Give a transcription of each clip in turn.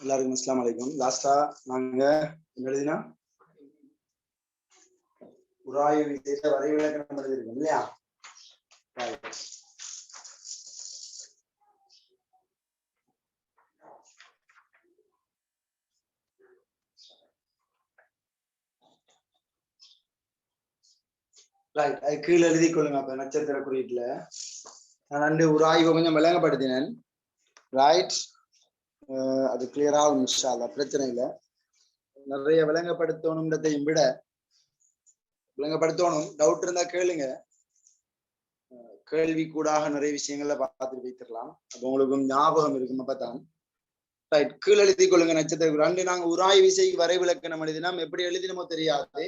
எல்லாருக்கும் அஸ்ஸலாமு அலைக்கும். லாஸ்டா நாங்க எழுதினா உராய்வு விசேஷ வரைவிலக்கணம் எழுதிருக்கோம் இல்லையா? ரைட், அது கீழே எழுதி கொள்ளுங்க. அப்ப நட்சத்திர குறியீட்டுல நான் 2 உராய்வு கொஞ்சம் விளங்கப்படுத்தினேன். ரைட், அது கிளியரா இன்ஷா அல்லாஹ், பிரச்சனை இல்லை. நிறைய விளங்கப்படுத்தணும்ன்றதையும் விட விளங்கப்படுத்தணும். டவுட் இருந்தா கேளுங்க, கேள்வி கூடாக நிறைய விஷயங்களை பார்த்துட்டு வைத்திடலாம். அப்ப உங்களுக்கும் ஞாபகம் இருக்கும். அப்பதான் ரைட், கீழே எழுதி கொள்ளுங்க. நட்சத்திர 2 நாங்க உராய் விசைக்கு வரைவிலக்கணம் எழுதினா எப்படி எழுதினமோ தெரியாது.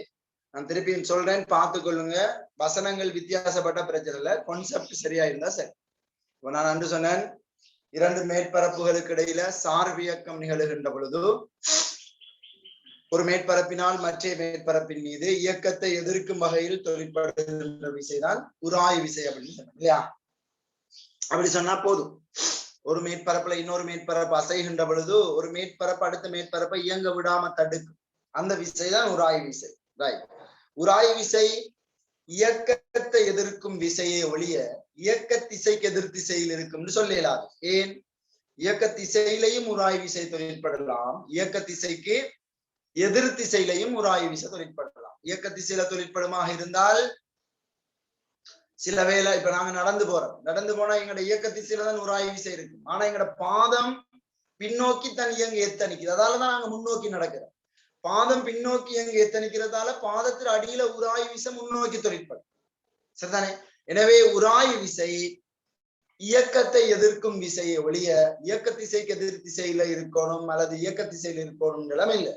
நான் திருப்பியும் சொல்றேன், பார்த்து கொள்ளுங்க. வசனங்கள் வித்தியாசப்பட்ட பிரச்சனை இல்லை, கான்செப்ட் சரியா இருந்தா சரி. இப்ப நான் அன்று சொன்னேன், 2 மேற்பரப்புகளுக்கு இடையில சார்பியக்கம் நிகழுகின்ற பொழுது ஒரு மேற்பரப்பினால் மற்ற மேற்பரப்பின் மீது இயக்கத்தை எதிர்க்கும் வகையில் தொழிற்படுகின்ற விசைதான் உராய் விசை அப்படின்னு சொன்னேன் இல்லையா? அப்படி சொன்னா போதும். ஒரு மேற்பரப்புல இன்னொரு மேற்பரப்பு அசைகின்ற பொழுது ஒரு மேற்பரப்பு அடுத்த மேற்பரப்பை இயங்க விடாம தடுக்கும். அந்த விசைதான் உராய் விசை. ரைட், உராய் விசை இயக்கத்தை எதிர்க்கும் விசையை ஒழிய இயக்க திசைக்கு எதிர் திசையில் இருக்கும்னு சொல்லலாது. ஏன்? இயக்க திசையிலையும் உராய் விசை தொழிற்படலாம், இயக்க திசைக்கு எதிர் திசையிலையும் உராய் விசை தொழிற்படலாம். இயக்க திசையில தொழிற்படுமாக இருந்தால் சில வேளை இப்ப நாங்க நடந்து போனா எங்களோட இயக்க திசையில தான் உராய் விசை இருக்கும். ஆனா எங்களோட பாதம் பின்னோக்கி தன் இயங்க எத்தனிக்குது, அதாலதான் நாங்க முன்னோக்கி நடக்கிறோம். பாதம் பின்னோக்கி இயங்க எத்தனிக்கிறதால பாதத்தில் அடியில உராய் விசை முன்னோக்கி தொழிற்படும். சரிதானே? எனவே உராய் விசை இயக்கத்தை எதிர்க்கும் விசையை ஒழிய இயக்க திசைக்கு எதிர் திசையில இருக்கணும் அல்லது இயக்க திசையில இருக்கணும் நிலைமை இல்லை.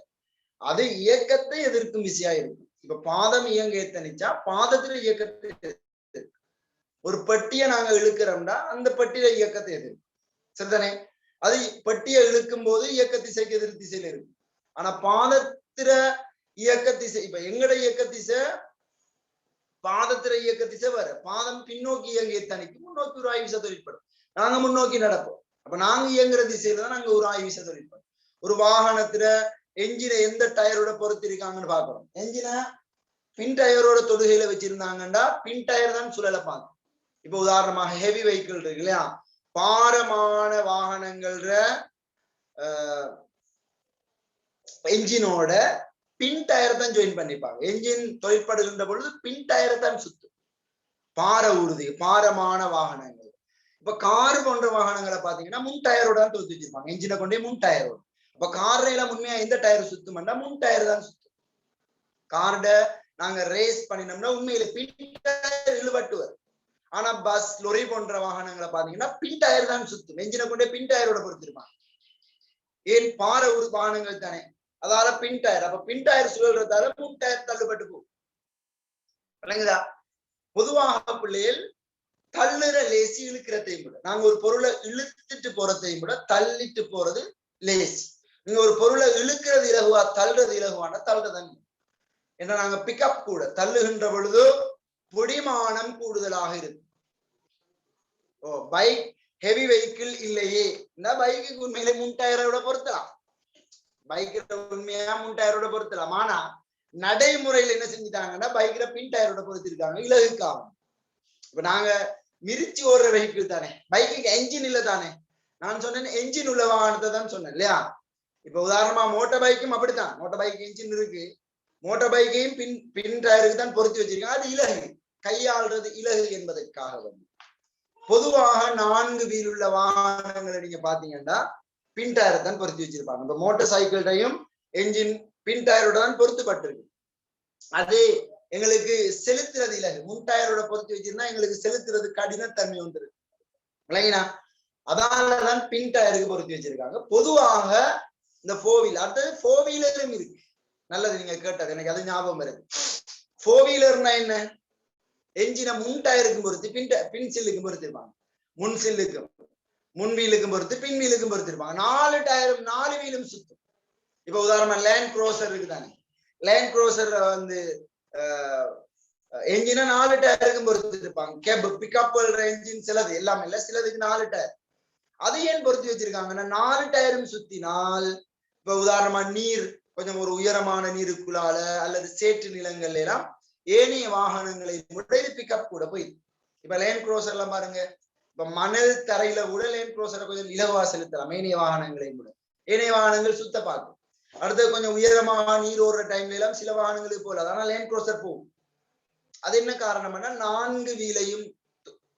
அது இயக்கத்தை எதிர்க்கும் விசையா இருக்கும். இப்ப பாதம் இயங்க எத்தனிச்சா பாதத்துல இயக்கத்தை, ஒரு பெட்டியை நாங்க இழுக்கிறோம்னா அந்த பெட்டியில இயக்கத்தை எதிர்க்கும். சரிதானே? அது பெட்டியை இழுக்கும் போது இயக்க திசைக்கு எதிர் திசையில இருக்கும். ஆனா பாதத்திர இயக்க திசை, இப்ப எங்கட இயக்க திசை பாதத்திர இயக்க திசை வர பாதம் பின்னோக்கி இயங்க எத்தனிக்கு முன்னோக்கி உராய் விசை தொழிற்படும். நாங்க முன்னோக்கி நடப்போம். அப்ப நாங்க இயங்குற திசையில தான் நாங்க உராய் விசை தொழிற்படும். ஒரு வாகனத்துல என்ஜினை எந்த டயரோட பொறுத்து இருக்காங்கன்னு பாக்குறோம். என்ஜினை பின் டயரோட தொடுகையில வச்சிருந்தாங்கன்னா பின் டயர் தான் சுழலை பார்க்கும். இப்ப உதாரணமாக ஹெவி வெஹிக்கிள் இருக்கு இல்லையா? பாரமான வாகனங்கள்ற என்ஜினோட பின் டயர் தான் ஜாயின் பண்ணிப்பாங்க. என்ஜின் தொழிற்படுகின்ற பொழுது பின் டயரை தான் சுத்தும். பாரமான வாகனங்கள், இப்ப கார் போன்ற வாகனங்களை பாத்தீங்கன்னா முன் டயரோட தான் தொகுத்து வச்சிருப்பாங்க, என்ஜினை கொண்டே முன் டயரோட. அப்ப கார்ல உண்மையா எந்த டயர் சுத்தும்னா முன் டயர் தான் சுத்தும். கார்ட நாங்க ரேஸ் பண்ணினோம்னா உண்மையில பின் டயர் இழுவட்டுவர். ஆனா பஸ் லொரி போன்ற வாகனங்களை பாத்தீங்கன்னா பின் டயர் தான் சுத்தும், என்ஜினை கொண்டே பின் டயரோட பொறுத்திருப்பாங்க. ஏன்? வாகனங்கள் தானே, அதால பின் டயர். அப்ப பின் டயர் சுழல்றதால முன் டயர் தள்ளுபட்டு போகும். விளங்குதா? பொதுவாக பிள்ளைகள் தள்ளுற லேசி இழுக்கிறதையும் விட, நாங்க ஒரு பொருளை இழுத்துட்டு போறதையும் விட தள்ளிட்டு போறது லேசி. நீங்க ஒரு பொருளை இழுக்கிறது இலகுவா, தள்ளுறது இலகுவான தள்ளுறதன். ஏன்னா நாங்க பிக்கப் கூட தள்ளுகின்ற பொழுது பொடிமானம் கூடுதலாக இருக்கு. பைக் ஹெவி வெஹிக்கிள் இல்லையே, இந்த பைக்கு உண்மையிலே முன் டயரோட பொருத்தலாம், பைக்ல உண்மையா முன் டயரோட பொருத்தலாம். ஆனா நடைமுறையில என்ன செஞ்சுட்டாங்கன்னா பைக்ல பின் டயரோட பொருத்திருக்காங்க இலகுக்காக. இப்ப நாங்க மிரிச்சு ஓடுற வெஹிக்கிள் தானே, பைக்குக்கு என்ஜின் இல்ல தானே. நான் சொன்னேன் என்ஜின் உள்ள வாகனத்தை தான் சொன்னேன் இல்லையா? இப்ப உதாரணமா மோட்டார் பைக்கும் அப்படித்தான். மோட்டார் பைக் என்ஜின் இருக்கு, மோட்டார் பைக்கையும் பின் டயருக்கு தான் பொருத்தி வச்சிருக்காங்க. அது இலகு, கையாளுறது இலகு என்பதற்காக வந்து பொதுவாக 4 வீல் உள்ள வாகனங்களை நீங்க பாத்தீங்கன்னா பின் டயரை தான் பொருத்தி வச்சிருப்பாங்க. இந்த மோட்டார் சைக்கிள்டையும் என்ஜின் பின் டயரோட தான் பொருத்தப்பட்டிருக்கு. அது எங்களுக்கு செலுத்துறது இலகு. முன் டயரோட பொருத்தி வச்சிருந்தா எங்களுக்கு செலுத்துறது கடினத்தன்மை ஒன்று இருக்கு, இல்லைங்களா? அதனாலதான் பின் டயருக்கு பொருத்தி வச்சிருக்காங்க. பொதுவாக இந்த 4 வீல், அடுத்தது 4 வீலரும் இருக்கு. நல்லது, நீங்க கேட்டது எனக்கு அது ஞாபகம் வருது. 4 வீலர்னா என்ன? என்ஜினை முன் டயருக்கும் பொறுத்து பின் சில்லுக்கும் பொறுத்திருப்பாங்க. முன் சில்லுக்கும் முன் வீலுக்கும் பொறுத்து பின் வீலுக்கும் பொறுத்திருப்பாங்க. 4 டயரும் 4 வீலும் சுத்தும். இப்ப உதாரணமா லேண்ட் குரோசர் இருக்குதானே, லேண்ட் குரோசர் வந்து என்ஜினை 4 டயருக்கும் பொறுத்து இருப்பாங்க. கேப் பிக்கப் என்ஜின் சிலது எல்லாமே இல்ல, சிலதுக்கு 4 டயர். அது ஏன் பொறுத்து வச்சிருக்காங்கன்னா 4 டயரும் சுத்தினால் இப்ப உதாரணமா நீர் கொஞ்சம் ஒரு உயரமான நீருக்குள்ளால அல்லது சேற்று நிலங்கள்ல எல்லாம் ஏனைய வாகனங்களை விட பிக்கப் கூட போயிருக்கு. இப்ப லேண்ட் குரோசர் எல்லாம் பாருங்க, இப்ப மணல் தரையில கூட லேண்ட் குரோசரை கொஞ்சம் இலவா செலுத்தலாம் ஏனைய வாகனங்களை கூட. ஏனைய வாகனங்கள் சுத்த பார்க்கும். அடுத்து கொஞ்சம் உயரமாக நீர் ஓடுற டைம்ல எல்லாம் சில வாகனங்களுக்கு போகல, ஆனா லேண்ட் குரோசர் போகும். அது என்ன காரணம்னா 4 வீலையும்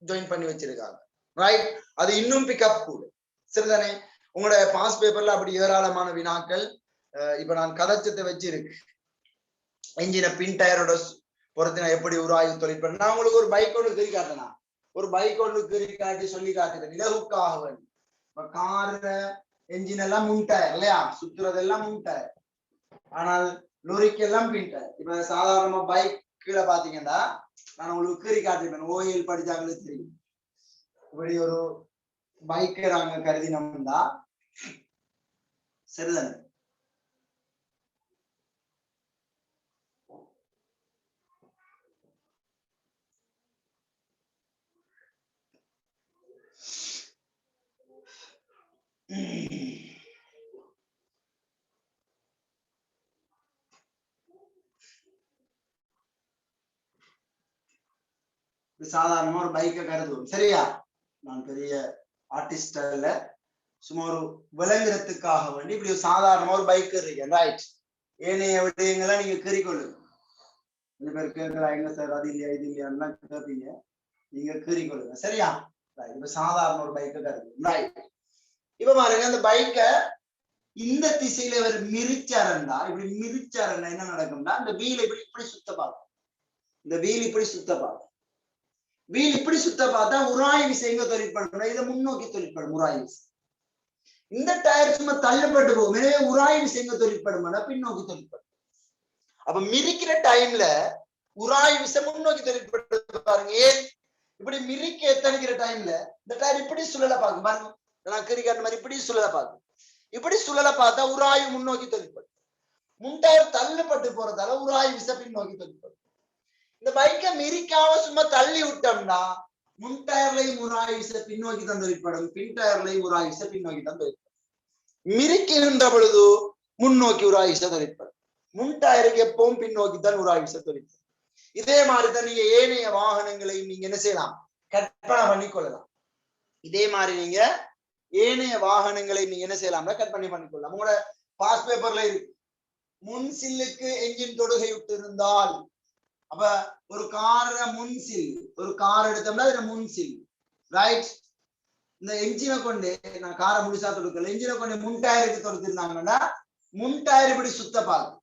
ஜாயின் பண்ணி வச்சிருக்காங்க, ரைட்? அது இன்னும் பிக்கப் கூட, சரிதானே? உங்களோட பாஸ் பேப்பர்ல அப்படி ஏராளமான வினாக்கள். இப்ப நான் கதைச்சத்தை வச்சிருக்கு, என்ஜினை பின் டயரோட பொறுத்து நான் எப்படி உராய்வு தொழில் பண்ண. நான் உங்களுக்கு ஒரு பைக் ஒன்று கீறி காட்டினா, ஒரு பைக் ஒன்று கீறி காட்டி சொல்லி காட்டுறேன் இலகுக்காக வேண்டி. இப்ப காரு என்ஜின் எல்லாம் முன் டயர் இல்லையா, சுத்துறதெல்லாம் முன் டயர், ஆனால் லொரிக்கு எல்லாம் பின் டயர். இப்ப சாதாரணமா பைக் கீழே பாத்தீங்கன்னா நான் உங்களுக்கு கீறி காட்டிருப்பேன், ஓயில் படிச்சாங்களுக்கு தெரியும். இப்படி ஒரு பைக்கை நாங்க கருதினோம்னா சரிதானே, சாதாரணமா ஒரு பைக்கை கருதுவோம், சரியா? நான் பெரிய ஆர்டிஸ்ட் அல்ல, சும்மா ஒரு விளங்குறதுக்காக வேண்டி இப்படி ஒரு சாதாரணமா ஒரு பைக் இருக்கேன், ரைட்? ஏனைய விடயங்களை நீங்க கீறிக்கொள்ளுங்க. கொஞ்சம் பேர் கேட்கறாங்க சார் அது இல்லையா இது இல்லையா கேட்பீங்க, நீங்க கீறிக்கொள்ளுங்க, சரியா? இப்ப சாதாரண ஒரு பைக்கை கருதுவோம், ரைட்? இப்ப பாருங்க, அந்த பைக்கை இந்த திசையில இவர் மிரிச்சாருந்தா, இப்படி மிரிச்சாருன்னா என்ன நடக்கும்னா இந்த வீல் இப்படி இப்படி சுத்த பார்க்கும். இந்த வீல் இப்படி சுத்த பார்க்கும். வீல் இப்படி சுத்த பார்த்தா உராய் விசை எங்க தொழிற்படும், இதை முன்னோக்கி தொழிற்படும் உராய் விசை. இந்த டயர் சும்மா தள்ளப்பட்டு போகும், எனவே உராய் விசை எங்க தொழிற்படும், பின்னோக்கி தொழிற்படும். அப்ப மிரிக்கிற டைம்ல உராய் விசை முன்னோக்கி தொழிற்பட்டு பாருங்க. ஏன் இப்படி மிரிக்க எத்தனைக்கிற டைம்ல இந்த டயர் இப்படி சுழல பார்க்கும் பாருங்க, நான் கறி காட்டுற மாதிரி இப்படி சுழல பார்க்கும். இப்படி சுழல பார்த்தா உராய்வு முன்னோக்கி தொழிற்படும். முன் டயர் தள்ளப்பட்டு போறதால உராய்வு விசை பின்னோக்கி தொழிற்படும். இந்த பைக்கை மிரிக்காம சும்மா தள்ளி விட்டோம்னா முன் டயர்லையும் உராய்வு விசை பின்னோக்கி தான் தொழிற்படும், பின் டயர்லையும் உராய்வு விசை பின்னோக்கி தான் தொழிற்படும். மிரிக்கின்ற பொழுது முன்னோக்கி உராய்வு விசை தொழிற்படும், முன் டயருக்கு எப்பவும் பின்னோக்கி தான் உராய்வு விசை தொழிற்படும். இதே மாதிரிதான் நீங்க ஏனைய வாகனங்களையும் நீங்க என்ன செய்யலாம், கற்பனை பண்ணிக்கொள்ளலாம். இதே மாதிரி நீங்க ஏனைய வாகனங்களை நீங்க என்ன செய்யலாம்னா கற்பனை பண்ணிக்கொள்ளலாம். உங்களோட பாஸ் பேப்பர்ல இருக்கு, முன் சில்லுக்கு என்ஜின் தொடுகை விட்டு இருந்தால், அப்ப ஒரு கார முன் சில், ஒரு கார் எடுத்தோம்னா அதுல முன் சில், ரைட்? இந்த என்ஜினை கொண்டு நான் காரை முழுசா தொடுக்கல, என்ஜினை கொண்டு முன் டயருக்கு தொடுத்திருந்தாங்கன்னா முன் டயர் இப்படி சுத்த பார்க்கும்,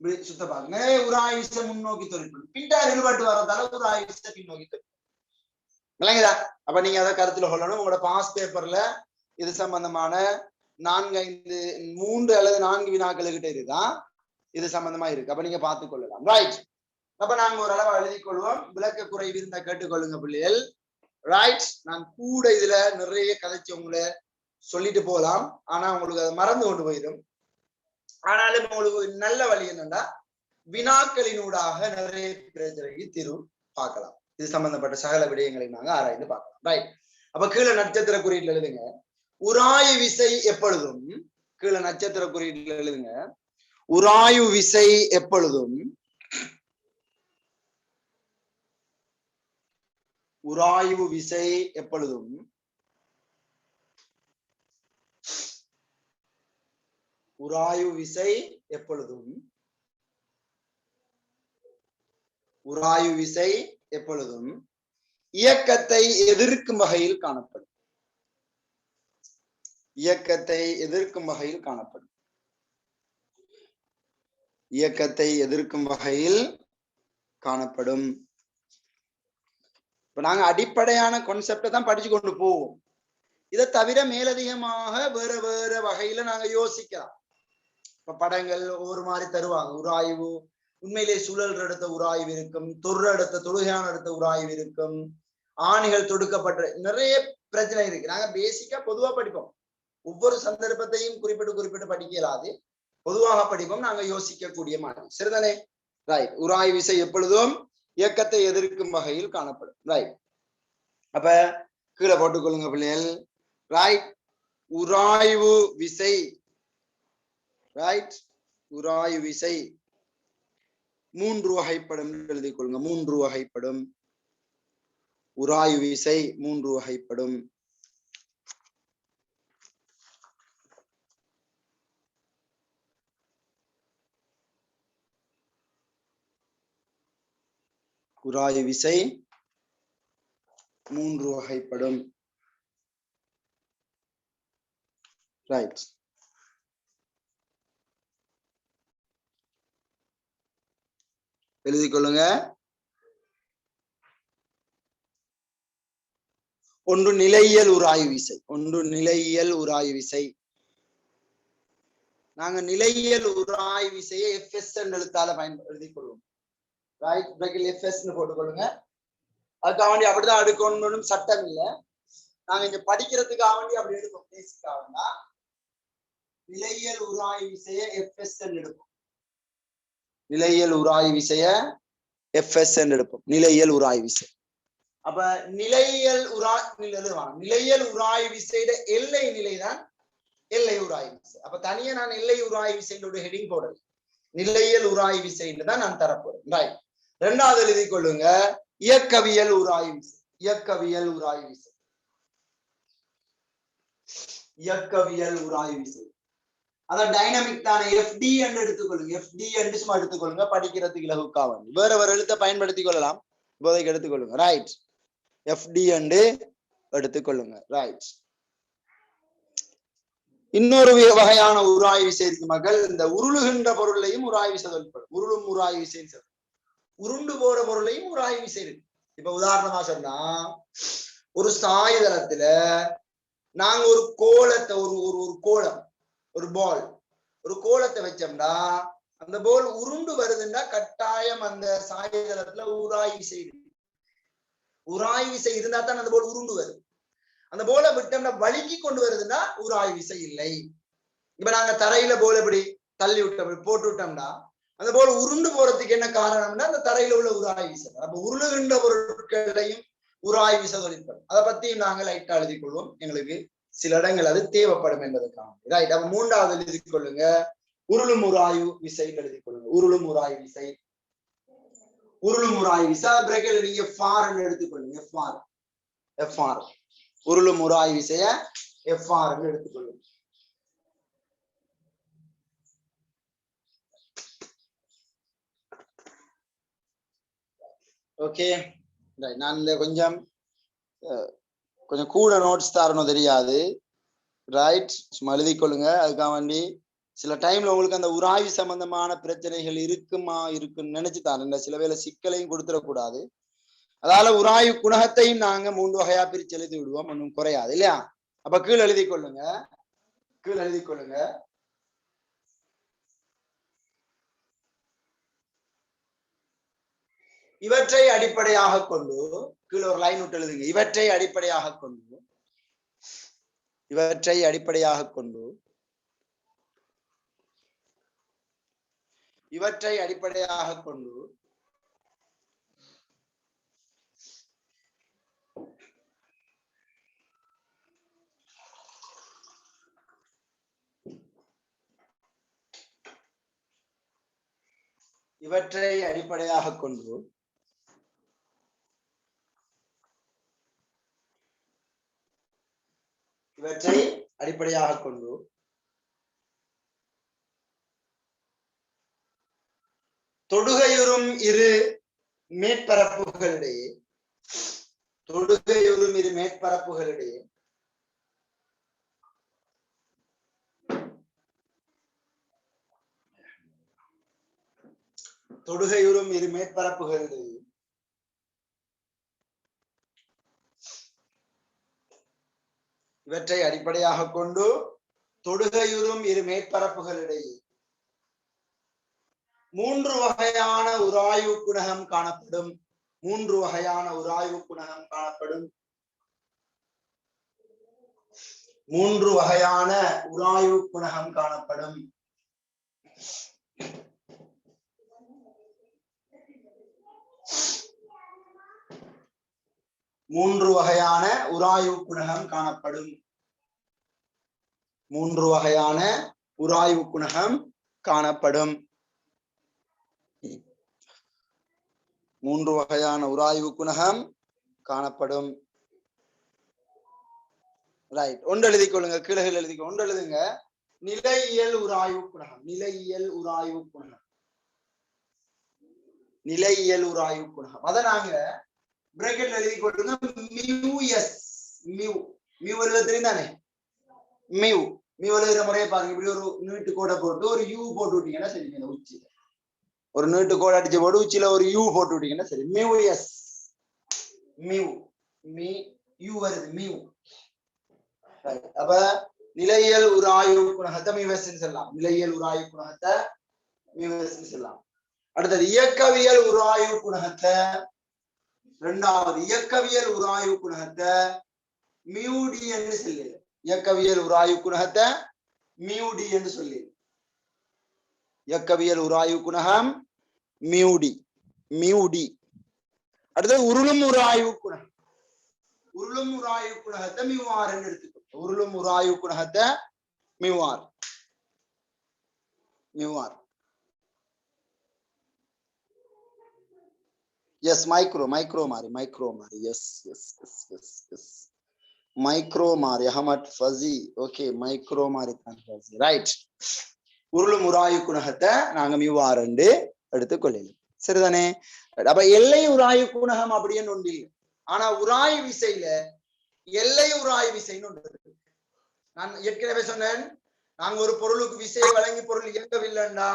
இப்படி சுத்த பார்க்கும், நிறைய உராய்வு விசை முன்னோக்கி தொழிற்படும். பின் டயர் இழுபட்டு வரதால உராய்வு விசை பின்னோக்கி தொழிற்படும், இல்லைங்களா? அப்ப நீங்க அதை கருத்துல கொள்ளணும். உங்களோட பாஸ் பேப்பர்ல இது சம்பந்தமான 3 அல்லது 4 வினாக்கள் கிட்ட இதுதான் இது சம்பந்தமா இருக்கு. அப்ப நீங்க பார்த்துக் கொள்ளலாம், ரைட்? அப்ப நாங்க ஒரு அளவு எழுதி கொள்வோம். விளக்க குறைவு இருந்தா கேட்டுக்கொள்ளுங்க பிள்ளைகள், ரைட்? நான் கூட இதுல நிறைய கதைச்சு உங்களை சொல்லிட்டு போகலாம், ஆனா உங்களுக்கு அதை மறந்து கொண்டு போயிடும். ஆனாலும் உங்களுக்கு நல்ல வழி என்னன்னா வினாக்களினூடாக நிறைய பிரச்சனைக்கு தீர்வு பார்க்கலாம். இது சம்பந்தப்பட்ட சகல விடயங்களை நாங்க ஆராய்ந்து பார்க்கலாம், ரைட்? அப்ப கீழே நட்சத்திர குறியீட்டுல எழுதுங்க, உராய்வு விசை எப்பொழுதும், கீழே நட்சத்திர குறியீட்டுல எழுதுங்க, உராய்வு விசை எப்பொழுதும், உராய்வு விசை எப்பொழுதும் உராய்வு விசை எப்பொழுதும் உராய்வு விசை எப்பொழுதும் இயக்கத்தை எதிர்க்கும் வகையில் காணப்படும், இயக்கத்தை எதிர்க்கும் வகையில் காணப்படும், இயக்கத்தை எதிர்க்கும் வகையில் காணப்படும். இப்ப நாங்க அடிப்படையான கான்செப்டை தான் படிச்சு கொண்டு போவோம். இதை தவிர மேலதிகமாக வேற வேற வகையில நாங்க யோசிக்கலாம். இப்ப படங்கள் ஒவ்வொரு மாதிரி தருவாங்க, உராய்வு உண்மையிலே சுழல் எடுத்த உராய்வு இருக்கும், தொற்று எடுத்த தொழுகையான எடுத்த உராய்வு இருக்கும், ஆணிகள் தொடுக்கப்பட்ட நிறைய பிரச்சனை இருக்கு. நாங்க பேசிக்கா பொதுவா படிப்போம், ஒவ்வொரு சந்தர்ப்பத்தையும் குறிப்பிட்டு படிக்க இயலாது, பொதுவாக படிப்போம், நாங்க யோசிக்கக்கூடிய மாதிரி, சரிதானே? ரைட். உராய்வு விசை எப்பொழுதும் இயக்கத்தை எதிர்க்கும் வகையில் காணப்படும். ரைட். அப்ப கீழே போட்டுக்கொள்ளுங்க பிள்ளைகள். ரைட். உராய்வு விசை, ரைட், உராய்வு விசை 3 வகைப்படும் எழுதிக் கொள்ளுங்க. 3 வகைப்படும். உராய்வு விசை 3 வகைப்படும். உராய்வு விசை 3 வகைப்படும். ரைட். எழுதிக் கொள்ளுங்க. ஒன்று நிலையியல் உராய்வு விசை. ஒன்று நிலையியல் உராய்வு விசை. நாங்க நிலையியல் உராய்வு விசையை எஃப்எஸ் எழுத்தால எழுதிக் கொள்வோம். ரைட். பிராக்கெட்ல எஃப்எஸ் போட்டுக்கொள்ளுங்க. அதுக்காக வேண்டி அப்படிதான் எடுக்கணும்னு சட்டம் இல்லை. நாங்க இங்க படிக்கிறதுக்காக வேண்டி அப்படி எடுப்போம். பேசிக்காக நிலையியல் உராய்வு விசைய எஃப்எஸ் எடுப்போம். நிலையியல் உராய்வு விசைய எஃப்எஸ் எடுப்போம். நிலையியல் உராய்வு விசை. அப்ப நிலையியல் நிலையியல் உராய்வு விசையோட எல்லை நிலைதான் எல்லை உராய்வு விசை. அப்ப தனியா நான் எல்லை உராய்வு விசையோட ஹெடிங் போடல, நிலையியல் உராய்வு விசைன்னு தான் நான் தரப்போறேன். ரைட். 2வது எழுதிக் கொள்ளுங்க. இயக்கவியல் உராய்வு விசை. இயக்கவியல் உராய்வு விசை. இயக்கவியல் உராய்வு விசை. அதான் டைனமிக் தானே. எஃப்டி என்று எடுத்துக்கொள்ளுங்க. எஃப்டி என்று சும்மா எடுத்துக்கொள்ளுங்க. படிக்கிறதுக்கு இலகுக்காக வேற ஒரு எழுத்தை பயன்படுத்திக் கொள்ளலாம். இப்போதைக்கு எடுத்துக்கொள்ளுங்க. ரைட். எஃப்டி என்று எடுத்துக்கொள்ளுங்க. ரைட். இன்னொரு வகையான உராய்வு விசை இருக்கு மக்கள். இந்த உருளுகின்ற பொருளையும் உராய்வு விசை தொழிற்படும். உருளும் உராய்வு விசை. உருண்டு போற பொருளையும் உராய்வு விசை இருக்கு. இப்ப உதாரணமா சொன்னா, ஒரு சாய்தளத்துல நாங்க ஒரு கோலத்தை ஒரு கோலம், ஒரு பால், ஒரு கோலத்தை வச்சோம்னா அந்த பால் உருண்டு வருதுன்னா கட்டாயம் அந்த சாய்தளத்துல உராய்வு விசை இருக்கு. உராய்வு விசை இருந்தா தான் அந்த பால் உருண்டு வருது. அந்த போலை விட்டோம்னா வலிக்கு கொண்டு வருதுன்னா உராய்வு விசை இல்லை. இப்ப நாங்க தரையில போல எப்படி தள்ளி விட்டோம், போட்டு விட்டோம்னா அந்த போல உருண்டு போறதுக்கு என்ன காரணம்னா அந்த தரையில உள்ள உராய்வு விசை. அப்ப உருளுகின்ற பொருட்களையும் உராய்வு விசை தொழிற்படும். அதை பத்தி நாங்கள் லைட்டா எழுதிக் கொள்வோம். எங்களுக்கு சில இடங்கள் அது தேவைப்படும் என்பதற்காக. ரைட். அப்ப 3வது எழுதிக் கொள்ளுங்க. உருளும் உராய்வு விசை எழுதிக் கொள்ளுங்க. உருளும் உராய்வு விசை. உருளும் உராய்வு விசை பிராக்கெட்ல நீங்க ஃபார் எடுத்துக்கொள்ளுங்க. எஃப்ஆர். உருளும் உராய்வு விசைய எஃப்ஆர் எடுத்துக்கொள்ளுங்க. ஓகே. நான் கொஞ்சம் கூட நோட்ஸ் தரணும் தெரியாது. ரைட். சும்மா எழுதிக் கொள்ளுங்க. அதுக்காக வேண்டி சில டைம்ல உங்களுக்கு அந்த உராய்வு சம்பந்தமான பிரச்சனைகள் இருக்குன்னு நினைச்சு தான் சில வேளை சிக்கலையும் கொடுத்துடக்கூடாது. அதால உராய்வு குணகத்தையும் நாங்க 3 வகையா பிரிச்சு எழுதி விடுவோம். ஒன்றும் குறையாது இல்லையா? அப்ப கீழ் எழுதிக் கொள்ளுங்க. கீழ் எழுதிக் கொள்ளுங்க. இவற்றை அடிப்படையாக கொண்டு கீழே ஒரு லைன் விட்டு எழுதுங்க. இவற்றை அடிப்படையாக கொண்டு இவற்றை அடிப்படையாக கொண்டு இவற்றை அடிப்படையாக கொண்டு இவற்றை அடிப்படையாக கொண்டு இவற்றை அடிப்படையாக கொண்டு தொடுகையுறும் இரு மேற்பரப்புகளிடையே தொடுகையுறும் இரு மேற்பரப்புகளிடையே தொடுகையுறும் இரு மேற்பரப்புகளிடையே இவற்றை அடிப்படையாக கொண்டு தொடுகையுறும் இரு மேற்பரப்புகளிடையே 3 வகையான உராய்வு குணகம் காணப்படும். 3 வகையான உராய்வு குணகம் காணப்படும். 3 வகையான உராய்வு குணகம் காணப்படும். மூன்று வகையான உராய்வு குணகம் காணப்படும். மூன்று வகையான உராய்வு குணகம் காணப்படும். மூன்று வகையான உராய்வு குணகம் காணப்படும். ரைட், ஒன்று எழுதிக் கொள்ளுங்க, கீழே எழுதிக்கோ. ஒன்று எழுதுங்க, நிலையியல் உராய்வு குணகம். நிலையியல் உராய்வு குணகம். நிலையியல் உராய்வு குணகம். அதை நாங்க பிரேக்கெட்ல எழுதி கொள்ளுங்க. Mu s, mu. மியூ எழுத தெரியுதானே? மியூ. மியூ எழுதுற முறையை பாருங்க. இப்படி ஒரு நீட்டு கோடை போட்டு ஒரு யூ போட்டு விட்டீங்கன்னா சரி. இந்த உச்சியில ஒரு நீட்டு கோடை அடிச்சு போட்டு உச்சியில ஒரு யூ போட்டு விட்டீங்கன்னா சரி. Mu s, mu. மீ யூ வருது, மியூ. அப்ப நிலையியல் உராய்வு குணகத்தை மியூஎஸ் சொல்லலாம். நிலையியல் உராய்வு குணகத்தை மியூஎஸ் சொல்லலாம். அடுத்தது இயக்கவியல் உராய்வு குணகத்தை, இரண்டாவது இயக்கவியல் உராய்வு குணகத்தை மியூடி என்று சொல்லு. இயக்கவியல் உராய்வு குணகத்தை மியூடி என்று சொல்லி. இயக்கவியல் உராய்வு குணகம் மியூடி, மியூடி. அடுத்தது உருளும் உராய்வு குணகம். உருளும் உராய்வு குணகத்தை மியூஆர் என்று எடுத்துக்கோ. உருளும் உராய்வு குணகத்தை mu r, mu r. S, micro, micro மாறி, மைக்ரோ மாறி. S s s s s, micro மாறி. அஹமத் ஃபசி. ஓகே, மைக்ரோ மாறி தான் ஃபசி. ரைட். உருளும் உராய்வு குணகத்தை நாங்க மியூஆர் என்று எடுத்துக்கொள்ளலாம். சரிதானே? அப்ப எல்லை உராய்வு குணகம் அப்படின்னு ஒன்று இல்லை. ஆனா உராய்வு விசையில எல்லை உராய்வு விசைன்னு ஒன்று இருக்கு. நான் ஏற்கனவே சொன்னேன், நாங்க ஒரு பொருளுக்கு விசையை வழங்கி பொருள் இயங்கவில்லைன்னா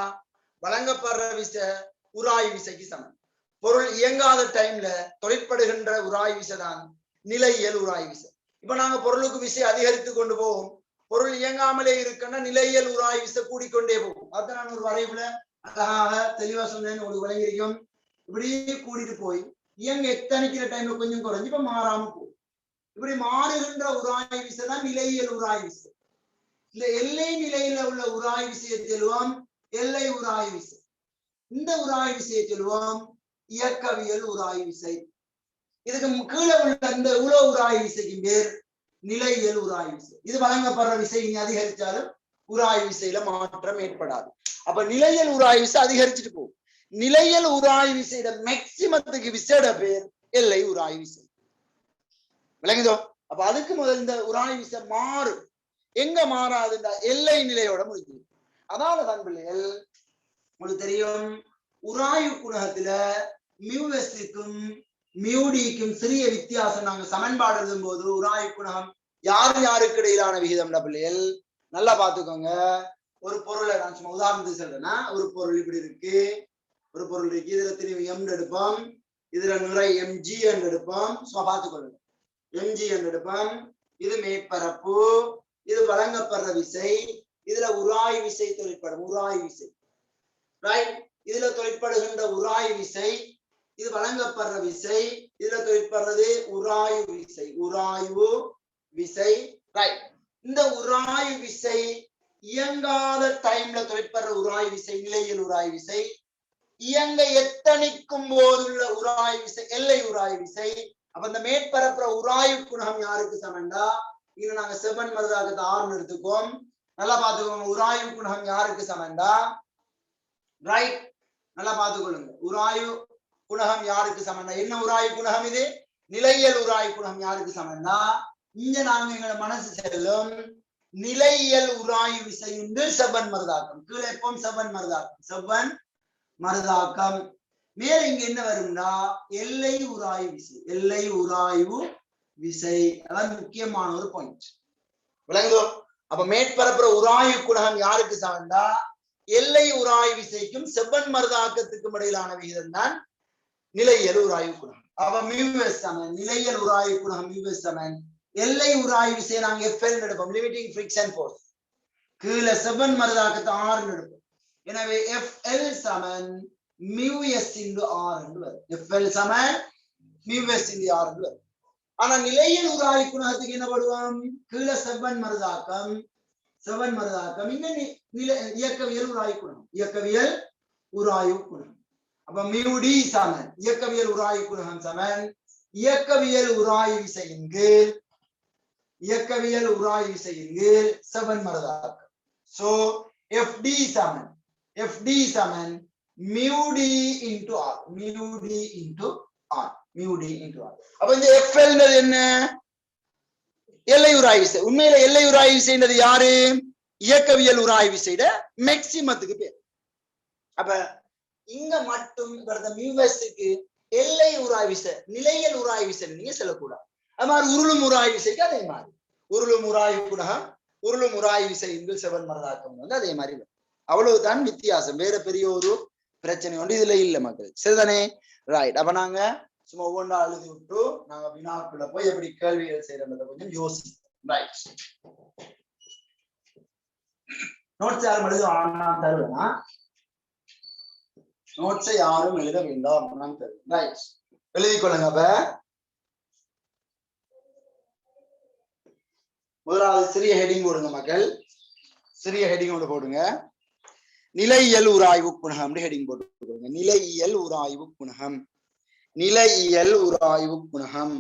வழங்கப்படுற விசை உராய்வு விசைக்கு சமம். பொருள் இயங்காத டைம்ல தொழிற்படுகின்ற உராய்வு விசை தான் நிலையியல் உராய்வு விசை. இப்ப நாங்க பொருளுக்கு விசை அதிகரித்து கொண்டு போவோம். பொருள் இயங்காமலே இருக்குன்னா நிலையியல் உராய்வு விசை கூடிக்கொண்டே போகும். அதான் நான் ஒரு வரைவுல அழகாக தெளிவா சொன்னேன்னு ஒரு விளங்கிருக்கும். இப்படியே கூட்டிட்டு போய் இயங்க எத்தனைக்கிற டைம்ல கொஞ்சம் குறைஞ்சு இப்ப மாறாம போகும். இப்படி மாறுகின்ற உராய்வு விசை தான் நிலையியல் உராய்வு விசை. இந்த எல்லை நிலையில உள்ள உராய்வு விசையை சொல்லுவோம் எல்லை உராய்வு விசை. இந்த உராய்வு விசையை சொல்லுவோம் இயக்கவியல் உராய்வு விசை. இதுக்கு கீழே உள்ள இந்த உலோ உராய்வு விசைக்கு பேர் நிலையியல் உராய்வு விசை. இது வழங்கப்படுற விசை இனி அதிகரிச்சாலும் உராய்வு விசையில மாற்றம் ஏற்படாது. அப்ப நிலையியல் உராய்வு விசை அதிகரிச்சுட்டு போகும். நிலையியல் உராய்வு விசையோட மேக்சிமத்துக்கு விசையோட பேர் எல்லை உராய்வு விசை. விளங்குதோ? அப்ப அதுக்கு முதல் இந்த உராய்வு விசை மாறும். எங்க மாறாதுன்னா எல்லை நிலையோட முடிஞ்சு. அதாவது பிள்ளைகள் உங்களுக்கு தெரியும், உராய்வு குணகத்துல மியூஎஸ்க்கும் மியூடிக்கும் சிறிய வித்தியாசம். நாங்க சமன்பாடு எழுதும் போது உராய்வு குணகம் யார் யாருக்கு இடையிலான விகிதம் பிள்ளைகள் நல்லா பாத்துக்கோங்க. ஒரு பொருளை நான் சும்மா உதாரணத்துக்கு சொல்றேன்னா, ஒரு பொருள் இப்படி இருக்கு, ஒரு பொருள் இருக்கு, இதுல திரும்பி எம் எடுப்போம், இதுல நிறை எம்ஜி என்று எடுப்போம். சும்மா பார்த்துக்கொள்ளுங்க, எம்ஜி என்று எடுப்போம். இது மேற்பரப்பு, இது வழங்கப்படுற விசை, இதுல உராய்வு விசை தொழிற்படும், உராய்வு விசை. ரைட்? இதுல தொழிற்படுகின்ற உராய்வு விசை, இது வழங்கப்படுற விசை, இதுல தொழிற்படுறது உராய்வு விசை, உராய்வு விசை. ரைட்? இந்த உராய்வு விசை இயங்காத டைம்ல தொழிற்படுற உராய்வு விசை நிலையியல் உராய்வு விசை. இயங்க எத்தனிக்கும் போதுள்ள உராய்வு விசை எல்லை உராய்வு விசை. அப்ப இந்த மேற்பரப்புற உராய்வு குணகம் யாருக்கு சமண்டா, இங்க நாங்க செவன் மருதாக்கத்தை 6 எடுத்துக்கோம். நல்லா பாத்துக்கோங்க, உராய்வு குணகம் யாருக்கு சமண்டா. ரைட்? நல்லா பாத்துக்கொள்ளுங்க, உராய்வு குணகம் யாருக்கு சமண்டா. என்ன உராய்வு குணகம் இது? நிலையியல் உராய்வு குணகம் யாருக்கு சமண்டா. இங்க நாங்க எங்களோட மனசு செல்லும் நிலையியல் உராய்வு விசை என்று செவன் மருதாக்கம். கீழே எப்பவும் செவன் மருதாக்கம், செவன் மருதாக்கம். மேல இங்க என்ன வரும்னா எல்லை உராய்வு விசை, எல்லை உராய்வு விசை. அதான் முக்கியமான ஒரு பாயிண்ட். விளங்குதோ? அப்ப மேற்பரப்புற உராய்வு குணகம் யாருக்கு சமண்டா, எல்லை உராய்வு விசைக்கும் செவ்வன் மருதாக்கத்துக்கும் இடையிலான விகிதம் தான் நிலையியல் உராய்வு குணகம். அப்ப மியூஎஸ் சமன் நிலையியல் உராய்வு குணகம் மியூஎஸ் சமன் எல்லை உராய்வு விசை நாங்க எஃப்எல் எடுப்போம், லிமிட்டிங் ஃபிரிக்ஷன் ஃபோர்ஸ். கீழே செவ்வன் மருதாக்கத்தை 6 எடுப்போம். எனவே எஃப்எல் சமன் மியூஎஸ் இன்டு ஆர் என்று வரும். எஃப்எல் சமன் மியூஎஸ் இன்டு ஆர் என்று வரும். ஆனா நிலையியல் உராய்வு குணகத்துக்கு என்ன பண்ணுவோம்? கீழே செவ்வன் மருதாக்கம், செவன் மருதாக்கம். இங்க இயக்கவியல் உராய்வு குணகம், இயக்கவியல் உராய்வு குணகம். அப்ப மியூடி சமன் இயக்கவியல் உராய்வு குணகம் சமன் இயக்கவியல் உராய்வு விசையின் கீழ் செவன் மரதாக்கம். சோ FD சமன் mu d into r அப்ப இந்த FL என்ன? எல்லை உராய்வு விசை. உண்மையில எல்லை உராய்வு விசைன்றது யாரு? இயக்கவியல் உராய்வு விசையோட மேக்சிமத்துக்கு பேர். அப்ப இங்க மட்டும் மியூஎஸ்க்கு எல்லை உராய்வு விசை, நிலையல் உராய்வு விசை நீங்க சொல்லக்கூடாது. அது மாதிரி உருளும் உராய்வு விசைக்கு அதே மாதிரி உருளும் உராய்வு குணகம் உருளும் உராய்வு விசை செவன் மரதாக்கம் வந்து அதே மாதிரி அவ்வளவுதான் வித்தியாசம். வேற பெரிய ஒரு பிரச்சனை ஒன்று இதுல இல்ல மக்கள். சரிதானே? ரைட். அப்ப நாங்க சும்மா ஒவ்வொன்றா எழுதி விட்டு நாங்க வினாக்குள்ள போய் எப்படி கேள்விகள் செய்யறதை கொஞ்சம் யோசிப்போம். ரைட். நோட்ஸ் யாரும் எழுத தருவேனா? நோட்ஸை யாரும் எழுத வேண்டாம், நான் தருவேன். ரைட், எழுதி கொள்ளுங்க. அப்ப முதலாவது சிறிய ஹெடிங் போடுங்க மக்கள். சிறிய ஹெடிங் ஒன்று போடுங்க. நிலையியல் உராய்வு குணகம் ஹெடிங் போட்டு நிலையியல் உராய்வு குணகம். நிலையியல் உராய்வு குணகம்.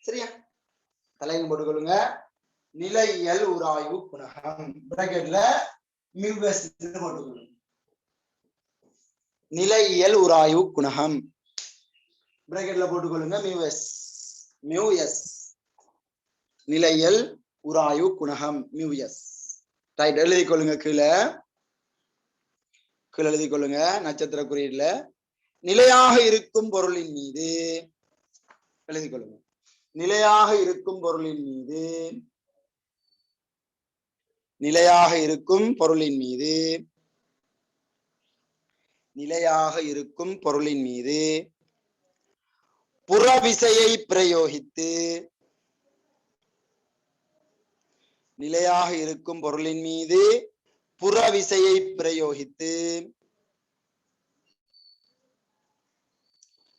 சரியா? தலைங்க போட்டுக்கொள்ளுங்க. நிலையியல் உராய்வு குணகம் பிராக்கெட்ல மியூஎஸ் போட்டுக்கொள்ளுங்க. நிலையியல் உராய்வு குணகம் பிராக்கெட்ல போட்டுக்கொள்ளுங்க. மியூஎஸ் நிலையியல் உராய்வு குணகம் மியூஎஸ். ரைட், எழுதி கொள்ளுங்க. கீழே எழுதி கொள்ளுங்க நட்சத்திர குறியீடுல நிலையாக இருக்கும் பொருளின் மீது எழுதி கொள்ளுங்க. நிலையாக இருக்கும் பொருளின் மீது நிலையாக இருக்கும் பொருளின் மீது நிலையாக இருக்கும் பொருளின் மீது புறவிசையை பிரயோகித்து நிலையாக இருக்கும் பொருளின் மீது புறவிசையை பிரயோகித்து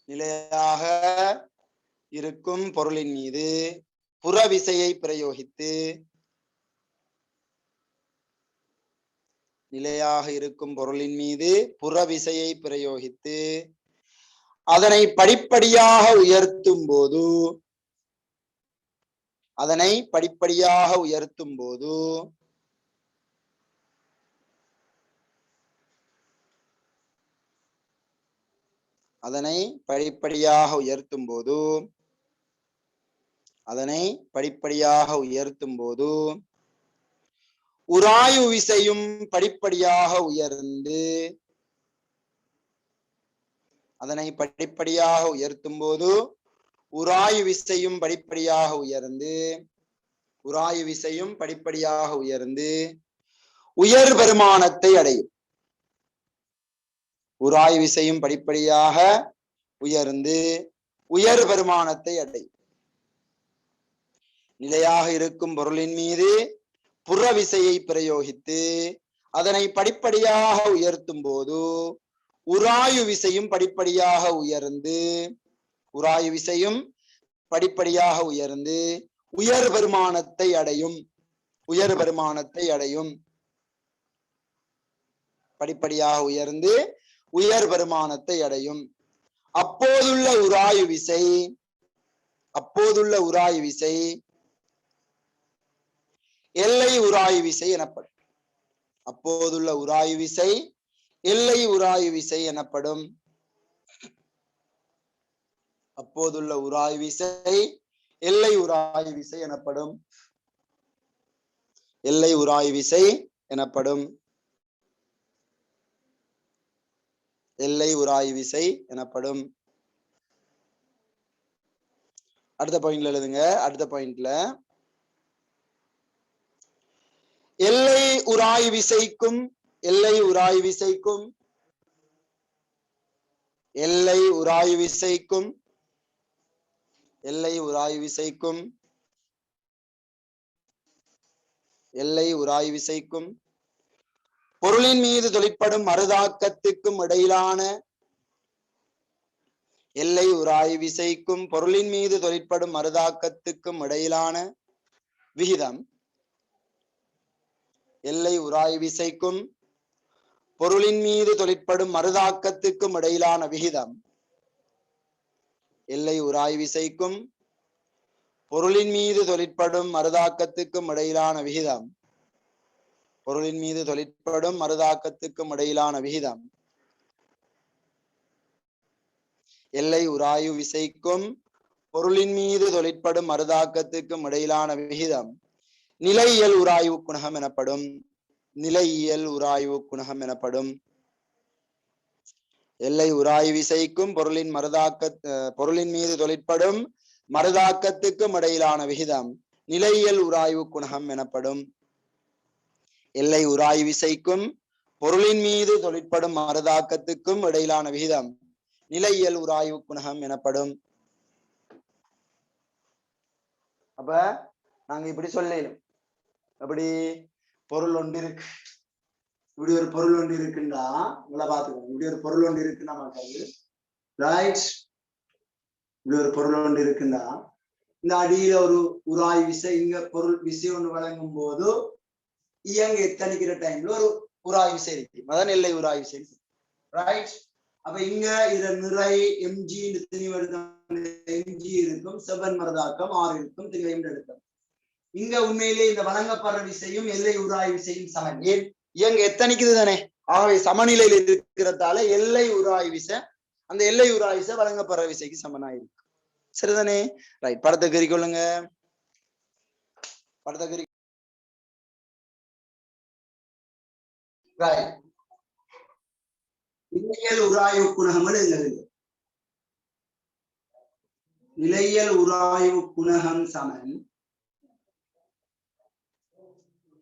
நிலையாக இருக்கும் பொருளின் மீது புறவிசையை பிரயோகித்து நிலையாக இருக்கும் பொருளின் மீது புறவிசையை பிரயோகித்து அதனை படிப்படியாக உயர்த்தும் போது அதனை படிப்படியாக உயர்த்தும் போது அதனை படிப்படியாக உயர்த்தும் போது அதனை படிப்படியாக உயர்த்தும் போது உராய்வு விசையும் படிப்படியாக உயர்ந்து அதனை படிப்படியாக உயர்த்தும் போது உராய்வு விசையும் படிப்படியாக உயர்ந்து உராய்வு விசையும் படிப்படியாக உயர்ந்து உயர் பெருமானத்தை அடையும். உராய்வு விசையும் படிப்படியாக உயர்ந்து உயர் பெருமானத்தை அடையும். நிலையாக இருக்கும் பொருளின் மீது புறவிசையை பிரயோகித்து அதனை படிப்படியாக உயர்த்தும் போது உராய்வு விசையும் படிப்படியாக உயர்ந்து உராய்வு விசையும் படிப்படியாக உயர்ந்து உயர் பெருமானத்தை அடையும். உயர் பெருமானத்தை அடையும். படிப்படியாக உயர்ந்து உயர் பெருமானத்தை அடையும். அப்போதுள்ள உராய்வு விசை எல்லை உராய்வு விசை எனப்படும். அப்போதுள்ள உராய்வு விசை எல்லை உராய்வு விசை எனப்படும். அப்போதுள்ள உராய்வு விசை எல்லை உராய்வு விசை எனப்படும். எல்லை உராய்வு விசை எனப்படும். எல்லை உராய்வு விசை எனப்படும். அடுத்த பாயிண்ட்ல எழுதுங்க. அடுத்த பாயிண்ட்ல எல்லை உராய்வு விசைக்கும் எல்லை உராய்வு விசைக்கும் எல்லை உராய்வு விசைக்கும் எல்லை உராய்வு விசைக்கும் எல்லை உராய்வு விசைக்கும் பொருளின் மீது தொழிற்படும் மறுதாக்கத்துக்கும் இடையிலான எல்லை உராய்வு விசைக்கும் பொருளின் மீது தொழிற்படும் மறுதாக்கத்துக்கும் இடையிலான விகிதம் எல்லை உராய்வு விசைக்கும் பொருளின் மீது தொழிற்படும் மறுதாக்கத்துக்கும் இடையிலான விகிதம் எல்லை உராய் விசைக்கும் பொருளின் மீது தொழிற்படும் மறுதாக்கத்துக்கும் இடையிலான விகிதம் பொருளின் மீது தொழிற்படும் மறுதாக்கத்துக்கும் இடையிலான விகிதம் எல்லை உராயு விசைக்கும் பொருளின் மீது தொழிற்படும் மறுதாக்கத்துக்கும் இடையிலான விகிதம் நிலையியல் உராய்வு குணகம் எனப்படும். நிலையியல் உராய்வு குணகம் எனப்படும். எல்லை உராய்வு விசைக்கும் பொருளின் மீது தொழிற்படும் மறுதாக்கத்துக்கும் இடையிலான விகிதம் நிலையியல் உராய்வு குணகம் எனப்படும். எல்லை உராய்வு விசைக்கும் பொருளின் மீது தொழிற்படும் மறுதாக்கத்துக்கும் இடையிலான விகிதம் நிலையியல் உராய்வு குணகம் எனப்படும். அப்ப நாங்க இப்படி சொல்லணும். அப்படி பொருள் ஒன்று இருக்கு, இப்படி ஒரு பொருள் ஒன்று இருக்குன்னா நல்லா பாத்துக்கோங்க. இப்படி ஒரு பொருள் ஒன்று இருக்குன்னா மக்கள் ரைட், இப்படி ஒரு பொருள் ஒன்று இருக்குன்னா இந்த அடியில ஒரு உராய் விசை இங்க பொருள் விசை ஒன்று வழங்கும் போது இயங்க எத்தனிக்கிற டைம்ல ஒரு உராய் விசை இருக்கு, அதான் எல்லை உராய் விசை. ரைட், அப்ப இங்க இத நிறை எம்ஜி எம்ஜி இருக்கும், செவன் மரதாக்கம் 6 இருக்கும், திரையம் எடுக்கும். இங்க உண்மையிலே இந்த வழங்கப்படுற விசையும் எல்லை உராய் விசையும் சமன். ஏன் இயங்க எத்தனிக்குது தானே, ஆகவே சமநிலையில் இருக்கிறதால எல்லை உராய் விசை அந்த எல்லை உராய் விசை வழங்கப்படுற விசைக்கு சமனாயிருக்கு. சரிதானே? ரைட், படத்தை கறிக்கொள்ளுங்க. படத்தை கறி நிலையியல் உராய்வு குணகம் எழுதுகிறது. நிலையியல் உராய்வு குணகம் சமன்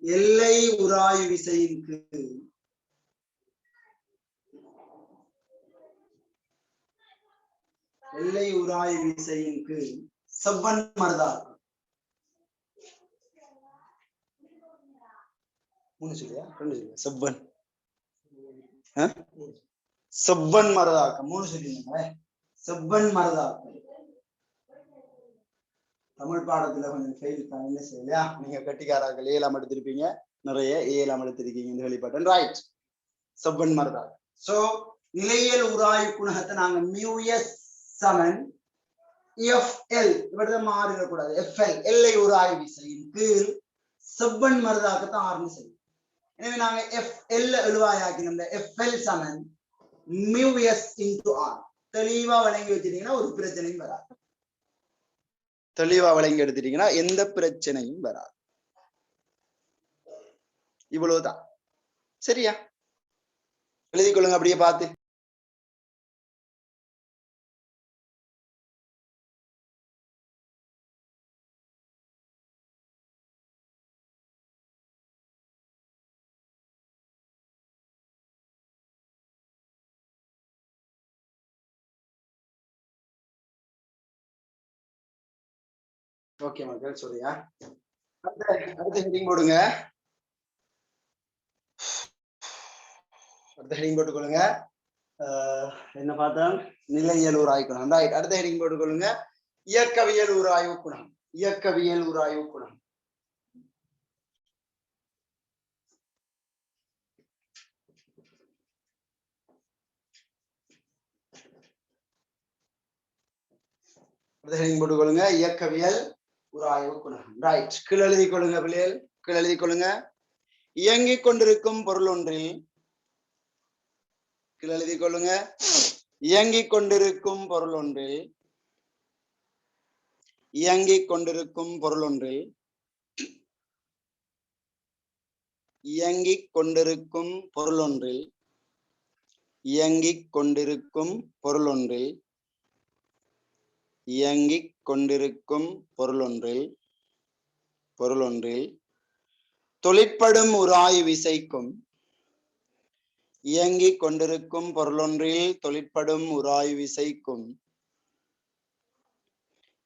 எல்லை உராய்வு விசையின் கீழ் எல்லை உராய்வு விசையின் கீழ் செவ்வன் மரதாக்கம். 3 சொல்லியா 2 சொல்லியா? செவ்வன் செவ்வன் மரதாக்கம் 3 சொல்லிருங்க. செவ்வன் மரதாக்கம் தமிழ் பாடத்துல கொஞ்சம் ஃபெயில் தான், என்ன செய்யலையா? நீங்க கட்டிக்காராக்கள் ஏழாம் எடுத்திருப்பீங்க, நிறைய ஏழாம் எடுத்திருக்கீங்க இந்த வெளிப்பாட்டன். ரைட், செவ்வன் மரதாக்கம். சோ நிலையியல் உராய்வு குணகத்தை நாங்க மியூஎஸ் சமன் எஃப்எல் இவரது மாறிடக்கூடாது, எஃப்எல் எல்லை உராய்வு விசையின் கீழ் செவ்வன் மரதாக்கத்தை ஆரம்பி செய்யும். எனவே நாங்க எஃப்எல் எழுவாயாக்கி எஃப்எல் சமன் மியூஎஸ் இன்டு ஆர் தெளிவா வழங்கி வச்சிட்டீங்கன்னா ஒரு பிரச்சனையும் வராது. தெளிவா வழங்கி எடுத்துட்டீங்கன்னா எந்த பிரச்சனையும் வராது. இவ்வளவுதான். சரியா? எழுதி கொள்ளுங்க அப்படியே பார்த்து. ஓகே மக்கள், சொல்றியா? அடுத்த ஹெட்டிங் போடுங்க. அடுத்த ஹெட்டிங் போட்டுக்கொள்ளுங்க. என்ன பார்த்தோம்? நிலையியல் உராய்வு குணம். ரைட், அடுத்த ஹெட்டிங் போட்டுக்கொள்ளுங்க. இயக்கவியல் உராய்வு குணம். இயக்கவியல் உராய்வு குணம். அடுத்த ஹெட்டிங் போட்டுக்கொள்ளுங்க. இயக்கவியல் உராய்வு குணம். ரைட், கீழ் எழுதி கொள்ளுங்க பிள்ளைகள், கீழ் எழுதி கொள்ளுங்க. இயங்கிக் கொண்டிருக்கும் பொருள் ஒன்றில், கீழ் எழுதி கொள்ளுங்க. இயங்கிக் கொண்டிருக்கும் பொருள் ஒன்றில், இயங்கிக் கொண்டிருக்கும் பொருள் ஒன்றில், இயங்கிக் கொண்டிருக்கும் பொருள் ஒன்றில், இயங்கிக் கொண்டிருக்கும் பொருள் ஒன்றில், இயங்கிக் கொண்டிருக்கும் பொருள் ஒன்றில் தொழிற்படும் உராய்வு விசைக்கும், இயங்கிக் கொண்டிருக்கும் பொருளொன்றில் தொழிற்படும் உராய்வு விசைக்கும்,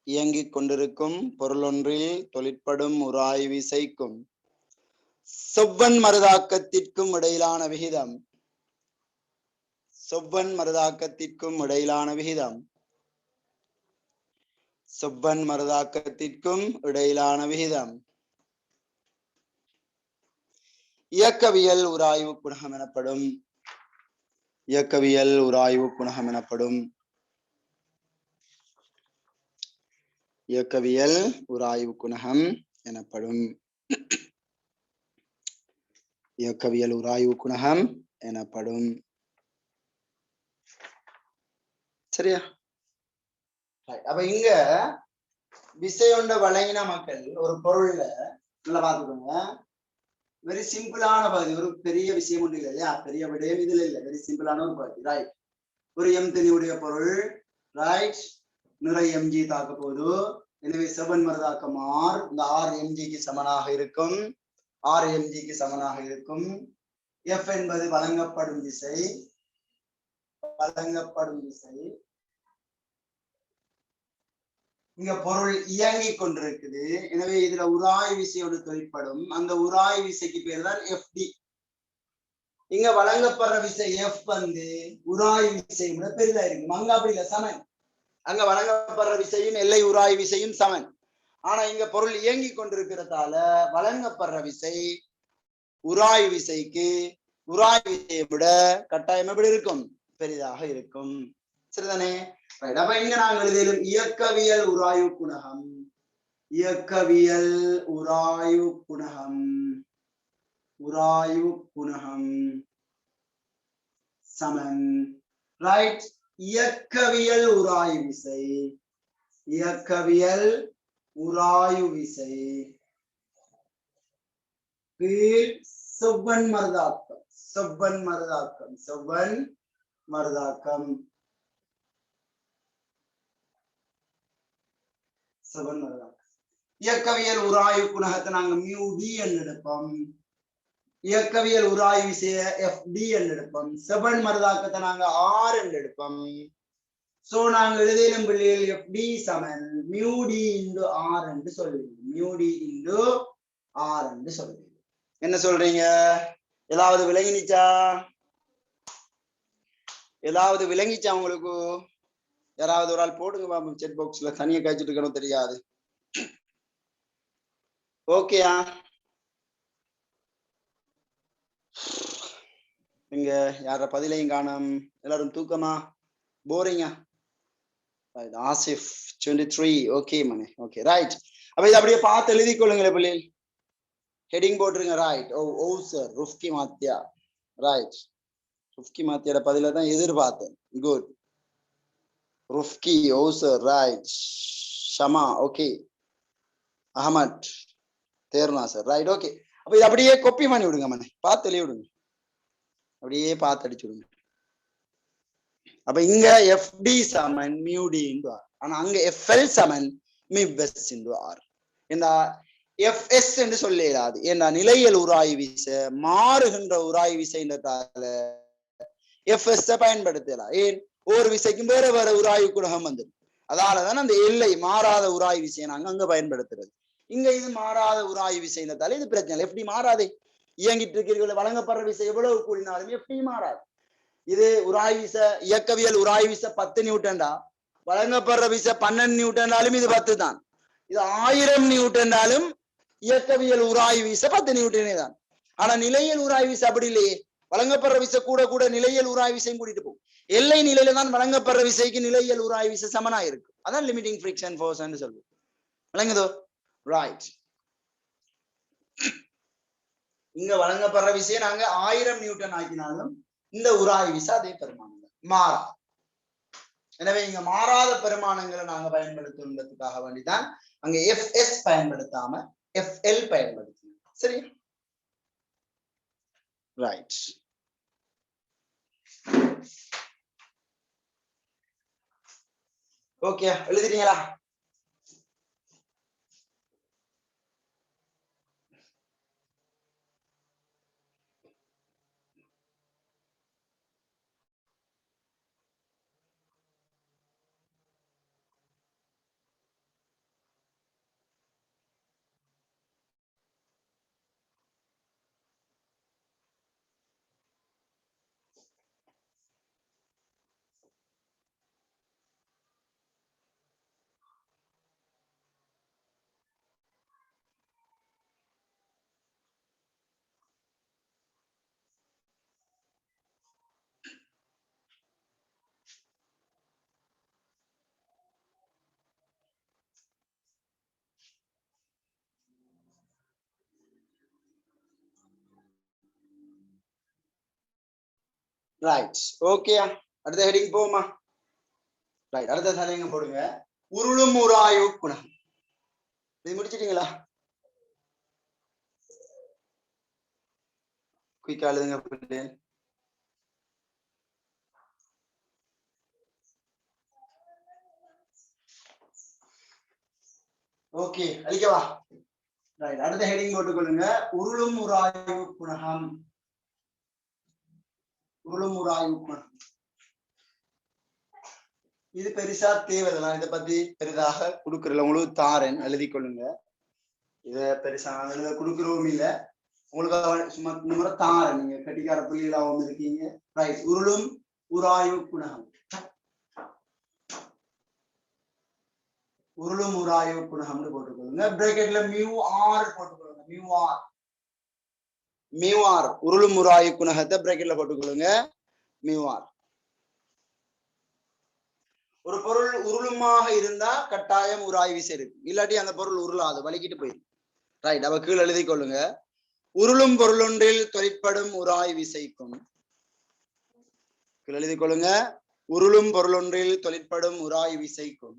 இயங்கிக் கொண்டிருக்கும் பொருளொன்றில் தொழிற்படும் உராய்வு விசைக்கும் செவ்வன் மறுதாக்கத்திற்கும் இடையிலான விகிதம், செவ்வன் மறுதாக்கத்திற்கும் இடையிலான விகிதம், செவ்வன் மறுதாக்கத்திற்கும் இடையிலான விகிதம் இயக்கவியல் உராய்வு குணகம் எனப்படும். இயக்கவியல் உராய்வு குணகம் எனப்படும். இயக்கவியல் உராய்வு குணகம் எனப்படும். இயக்கவியல் உராய்வு குணகம் எனப்படும். சரியா? அப்ப இங்க விசையொண்ட வழங்கின மக்கள் ஒரு பொருள்ல நல்லா பாத்துக்கோங்க. வெரி சிம்பிளான பகுதி, ஒரு பெரிய விஷயம் ஒன்று இல்லை இல்லையா, பெரிய விடயம் இதுல இல்லை, வெரி சிம்பிளான ஒரு பகுதி. ரைட், ஒரு எம்தனியுடைய பொருள், ரைட், நிறை எம்ஜி தாக்க போது, எனவே 7 மருதாக்கம் ஆர், இந்த 6 எம்ஜிக்கு சமனாக இருக்கும், 6 எம்ஜிக்கு சமனாக இருக்கும். எஃப் என்பது வழங்கப்படும் விசை, வழங்கப்படும் விசை. இங்க பொருள் இயங்கிக் கொண்டிருக்குது, எனவே இதுல உராய் விசையோடு தொழிற்படும், அந்த உராய் விசைக்கு பேர் தான் எஃப்டி. இங்க வழங்கப்படுற விசை எஃப் வந்து உராய் விசை விட பெரிதா இருக்கு. அங்க அப்படி இல்லை, சமன். அங்க வழங்கப்படுற விசையும் எல்லை உராய் விசையும் சமன். ஆனா இங்க பொருள் இயங்கி கொண்டிருக்கிறதால வழங்கப்படுற விசை உராய் விசைக்கு உராய் விசையை விட கட்டாயம் எப்படி இருக்கும்? பெரிதாக இருக்கும். சரிதானே? அப்ப இங்க நாங்கள் எழுதியும் இயக்கவியல் உராய்வு குணகம், இயக்கவியல் உராய்வு குணகம், உராய்வு குணகம் சமன், ரைட், இயக்கவியல் உராய்வு விசை, இயக்கவியல் உராய்வு விசை செவ்வன் மருதாக்கம், செவ்வன் மருதாக்கம், செவ்வன் மருதாக்கம், செவ்வன் மருதாக்கம். இயக்கவியல் உராய்வு குணகத்தை நாங்க மியூ டி என்று எடுப்போம், இயக்கவியல் உராய்வு விசைய எஃப் டி என்று எடுப்போம், செவ்வன் மருதாக்கத்தை நாங்க ஆர் என்று எடுப்போம். சோ நாங்க எழுதிலும் பிள்ளைகள் எஃப் டி சமன் மியூ டி இன்டு ஆர் என்று சொல்லுவீங்க, மியூ டி இன்டு ஆர் என்று சொல்லுவீங்க. என்ன சொல்றீங்க? ஏதாவது விளங்கிச்சா? ஏதாவது விளங்கிச்சா உங்களுக்கு? யாராவது ஒரு ஆள் போடுங்க பாபு செட் பாக்ஸ்ல, தனியா காய்ச்சிட்டு இருக்கணும் தெரியாது. ஓகேயா? இங்க யார பதிலையும் காணும், எல்லாரும் தூக்கமா, போரிங்கா? ஆசிஃப் 23. ஓகே மனே, ஓகே ரைட். அப்ப இதை அப்படியே பார்த்து எழுதி கொள்ளுங்களேன் பிள்ளைகள், ஹெடிங் போட்டுருங்க. ரைட், ஓ சார் ருஃப்கி மாத்தியா, ரைட், ருஃப்கி மாத்தியோட பதில தான் எதிர்பார்த்தேன். குட், ருஃப்கி, ஓ sir, right, Shama, okay, Ahmed, தேர்னா சார், ரைட், ஓகே. அப்ப இது அப்படியே கொப்பி பண்ணி விடுங்க மனே, பார்த்து எழுதி விடுங்க, அப்படியே பார்த்து அடிச்சு விடுங்க. அப்ப இங்க எஃப்டி சமன் மியூ டி இன்டு ஆர், ஆனா அங்க எஃப்எல் சமன் மியூ எஸ் இன்டு ஆர். இந்த எஃப்எஸ் என்று சொல்லிடாது, ஏன்னா நிலையல் உராய்வு விசை மாறுகின்ற உராய்வு விசைன்றதால எஃப்எஸ் பயன்படுத்தலாம். ஏன்? ஒரு விசைக்கும் வேற வேற உராய்வு குணகம் வந்துடும், அதனாலதான் அந்த எல்லை மாறாத உராய்வு விசையை நாங்க அங்க பயன்படுத்துறது. இங்க இது மாறாத உராய்வு விசைன்றதால இது பிரச்சனை. எப்படி மாறாது? இயங்கிட்டு இருக்கிற வழங்கப்படுற விசை எவ்வளவு கூடினாலும் எப்படி மாறாது. இது உராய்வு விசை, இயக்கவியல் உராய்வு விசை 10 நியூட்டன்டா, வழங்கப்படுற விசை 12 நியூட்டன்டாலும் இது 10 தான். இது 1000 நியூட்டன்டாலும் இயக்கவியல் உராய்வு விசை 10 நியூட்டனே தான். ஆனா நிலையல் உராய்வு விசை அப்படி இல்லையே, வழங்கப்படுற விசை கூட கூட நிலையல் உராய்வு விசையும் கூட்டிட்டு போகும். எல்லை நிலையில தான் வழங்கப்படுற விசைக்கு நிலையல் உராய்வு விசை சமனா இருக்கு, அதான் லிமிட்டிங் ஃபிரிக்ஷன் ஃபோர்ஸ் சொல்லுவோம். விளங்குதோ? ரைட். இங்க வழங்கப்படுற விசையை நாங்க 1000 நியூட்டன் ஆக்கினாலும் இந்த உராய்வு விசை அதே பெருமானங்கள் மாறா. எனவே இங்க மாறாத பெருமானங்களை நாங்க பயன்படுத்துவதற்காக வேண்டிதான் அங்க எஃப்எஸ் பயன்படுத்தாம எஃப்எல் பயன்படுத்தணும். சரி, ரைட். ஓகே, எழுதிட்டீங்களா? ரைட் ஓகே அடுத்த ஹெடிங் போமா ரைட் அடுத்த தலைங்க போடுங்க உருளும் உராய்வு குணகம் இது முடிச்சிட்டீங்களா குயிக்கா எழுதுங்க பிள்ளை ஓகே அழிக்கவா ரைட் அடுத்த ஹெடிங் போட்டுக்கொள்ளுங்க உருளும் உராய்வு குணகம் உருளும் உராய்வு குணகம் இது பெருசா தேவைதான் இதை பத்தி பெரிதாக கொடுக்கறல உங்களுக்கு தாரன் எழுதி கொள்ளுங்க இத பெருசா எழுத கொடுக்குறவும் இல்ல உங்களுக்கு சும்மா இந்த முறை தாரன் நீங்க கட்டிக்கார பிள்ளைகளாகவும் இருக்கீங்க ரைட் உருளும் உராய்வு குணகம் உருளும் உராய்வு குணகம்னு போட்டுக்கொள்ளுங்க பிரேக்கெட்ல மியூ ஆர் போட்டுக்கொள்ளுங்க மியூ ஆர் உருளும் உராய்வு குணகத்தை பிரேக்கெட்ல போட்டுக்கொள்ளுங்க மியூ ஆர் ஒரு பொருள் உருளுமாக இருந்தா கட்டாயம் உராய்வு விசை இருக்கு இல்லாட்டி அந்த பொருள் உருளாது வலிக்கிட்டு போயிடும் ரைட் அவ கீழே எழுதி கொள்ளுங்க உருளும் பொருளொன்றில் தொழிற்படும் உராய் விசைக்கும் கீழே எழுதி கொள்ளுங்க உருளும் பொருளொன்றில் தொழிற்படும் உராய் விசைக்கும்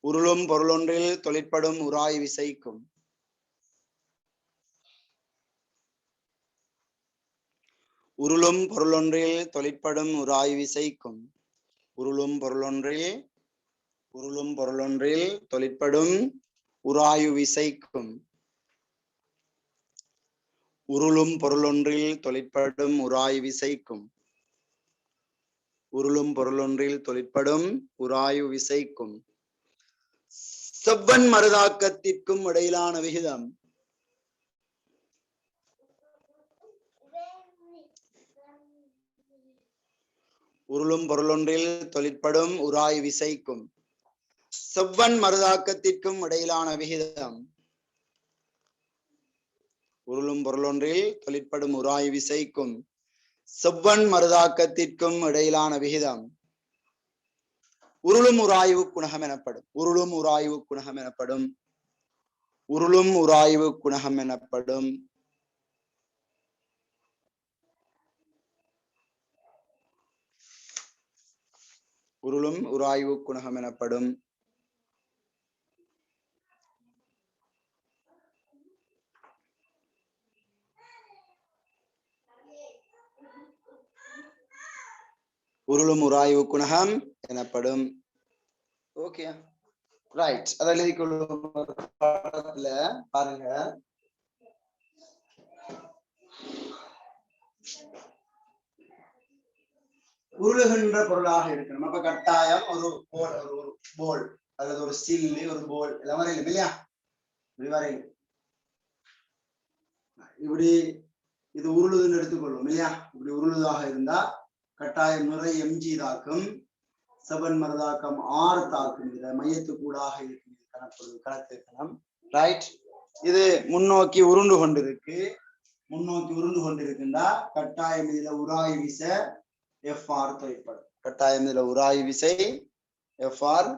உருளும் பொருளொன்றில் தொழிற்படும் உராய் விசைக்கும் உருளும் பொருளொன்றில் தொழிற்படும் உராய் விசைக்கும் உருளும் பொருளொன்றில் தொழிற்படும் உராயு விசைக்கும் உருளும் பொருளொன்றில் தொழிற்படும் உராய் விசைக்கும் உருளும் பொருளொன்றில் தொழிற்படும் உராயு விசைக்கும் செவ்வன் மருதாக்கத்திற்கும் இடையிலான விகிதம் உருளும் பொருளொன்றில் தொழிற்படும் உராய் விசைக்கும் செவ்வன் மருதாக்கத்திற்கும் இடையிலான விகிதம் உருளும் பொருளொன்றில் தொழிற்படும் உராய் விசைக்கும் செவ்வன் மருதாக்கத்திற்கும் இடையிலான விகிதம் உருளும் உராய்வு குணகம் எனப்படும் உருளும் உராய்வு குணகம் எனப்படும் உருளும் உராய்வு குணகம் எனப்படும் உருளும் உராய்வு குணகம் எனப்படும் உருளும் உராய்வு குணகம் எனப்படும் ஓகே ரைட் அதை எழுதி கொள்ளும் பாருங்க உருளுகின்ற பொருளாக இருக்கணும் அப்ப கட்டாயம் ஒரு போல் அல்லது ஒரு சில்லு ஒரு போல் எல்லாம் வரையிலும் இல்லையா இப்படி வரையிலும் இப்படி இது உருளுதுன்னு எடுத்துக்கொள்ளும் இல்லையா இப்படி உருளுதாக இருந்தா கட்டாயம் நிறை எம்ஜி தாக்கும் செவன் மருதாக்கம் 6 தாக்கும் இத மையத்துக்கூடாக இருக்கும் கணக்கு ரைட் இது முன்னோக்கி உருண்டு கொண்டிருக்குண்டா கட்டாயம் இதுல உராய் விசை எஃப்ஆர் தொழிற்படும் கட்டாயம் இதுல உராய் விசை எஃப்ஆர்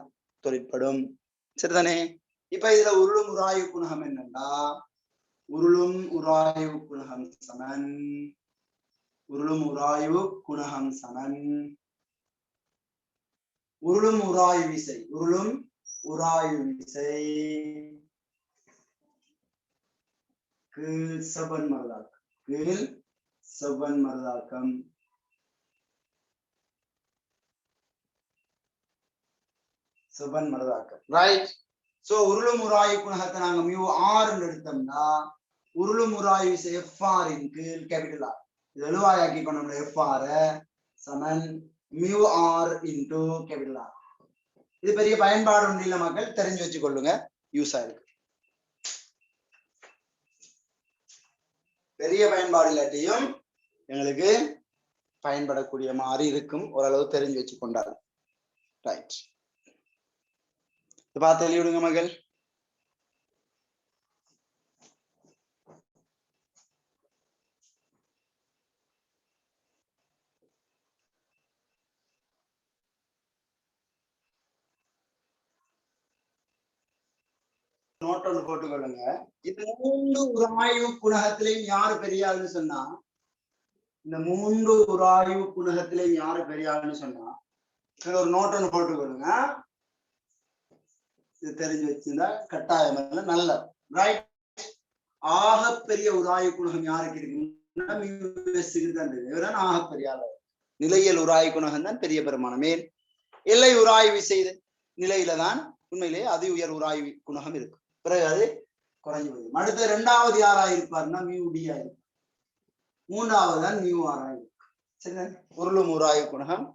தொழிற்படும் சரிதானே இப்ப இதுல உருளும் உராய்வு குணகம் என்னன்னா உருளும் உராய்வு குணகம் சமன் உருளும் உராய்வு குணகம் சமன் உருளும் உராய்வு விசை உருளும் உராய்வு விசை கீழ் செவ்வன் மருதாக்கம் கீழ் செவ்வன் மருதாக்கம் செவ்வன் மருதாக்கம் ரைட் சோ உருளும் உராய்வு குணகத்தை நாங்க மியூ ஆர் எடுத்தோம்னா உருளும் உராய்வு விசை எஃப்ஆர் இன் கீழ் கேபிட்டல் ஆர் இது எழுவாயாக்கி கொண்டோம்ல எஃப்ஆர் சமன் mu R into capital R இது பெரிய பயன்பாடு ஒன்று இல்ல மக்கள் தெரிஞ்சு வச்சு கொள்ளுங்க யூஸ் ஆயிருக்கு பெரிய பயன்பாடு இல்லாட்டியும் எங்களுக்கு பயன்படக்கூடிய மாதிரி இருக்கும் ஓரளவு தெரிஞ்சு வச்சு கொண்டாரு ரைட் பார்த்து எழுதி விடுங்க மகள் நோட் ஒன்று போட்டுக்கொள்ளுங்க இது 3 உராய்வு குணகத்திலையும் யாரு பெரிய ஆளுன்னு சொன்னா இந்த 3 உராய்வு குணகத்திலே யாரு பெரியாள்னு சொன்னா ஒரு நோட் ஒன்று போட்டுக்கொள்ளுங்க. இது தெரிஞ்சு வச்சிருந்தா கட்டாயம் நல்ல ரைட். ஆகப்பெரிய உராய்வு குணகம் யாருக்கு இருக்குன்னா ஆகப்பெரிய நிலையியல் உராய்வு குணகம் தான் பெரிய பெருமானம். மேல் எல்லை உராய்வு செய்த நிலையில தான் உண்மையிலேயே அதி உயர் உராய்வு குணகம் இருக்கு. பிறகு அது குறைஞ்சு போயிடும். அடுத்து 2வது யாரா இருப்பாருன்னா மியூ டி ஆயிருக்கு. 3வது தான் மியூ ஆர் ஆயிருக்கு. சரிதானே? உருளும் உராய்வு குணகம்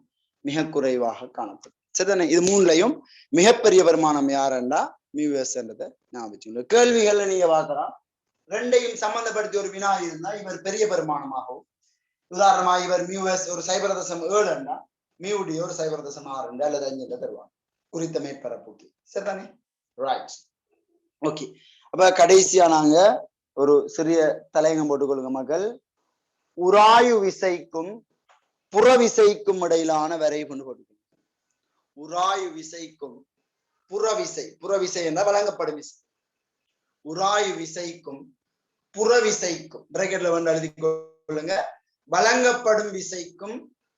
மிக குறைவாக காணப்படும். சரிதானே? இது 3லையும் மிகப்பெரிய வருமானம் யாருண்டா மியூஎஸ்ன்றதை ஞாபகம். கேள்விகள்ல நீங்க பார்க்கலாம். 2ஐயும் சம்பந்தப்படுத்தி ஒரு வினா இருந்தா இவர் பெரிய பெருமானமாகவும், உதாரணமா இவர் மியூஎஸ் ஒரு 0.7 மியூடி ஒரு 0.6 அல்லது 5 தருவாங்க குறித்த மேற்பரப்புக்கு. சரிதானே? ரைட். ஓகே. அப்ப கடைசியா நாங்க ஒரு சிறிய தலையங்கம் போட்டுக்கொள்ளுங்க மக்கள். உராய்வு விசைக்கும் புறவிசைக்கும் இடையிலான வரை கொண்டு போட்டுக்கொள்ளுங்க. உராய்வு விசைக்கும் புறவிசை என்ற வழங்கப்படும் விசை, உராய்வு விசைக்கும் புறவிசைக்கும் பிராக்கெட்ல வந்து எழுதி கொள்ளுங்க. வழங்கப்படும் விசைக்கும்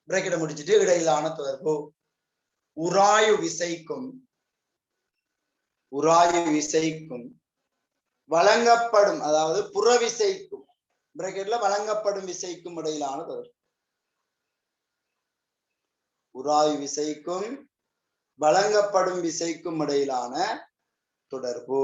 பிராக்கெட்டை முடிச்சுட்டு இடையிலான தொடர்பு. உராய்வு விசைக்கும் வழங்கப்படும், அதாவது புறவிசைக்கும் பிராக்கெட்ல வழங்கப்படும் விசைக்கும் இடையிலான தொடர்பு. உராய்வு விசைக்கும் வழங்கப்படும் விசைக்கும் இடையிலான தொடர்பு.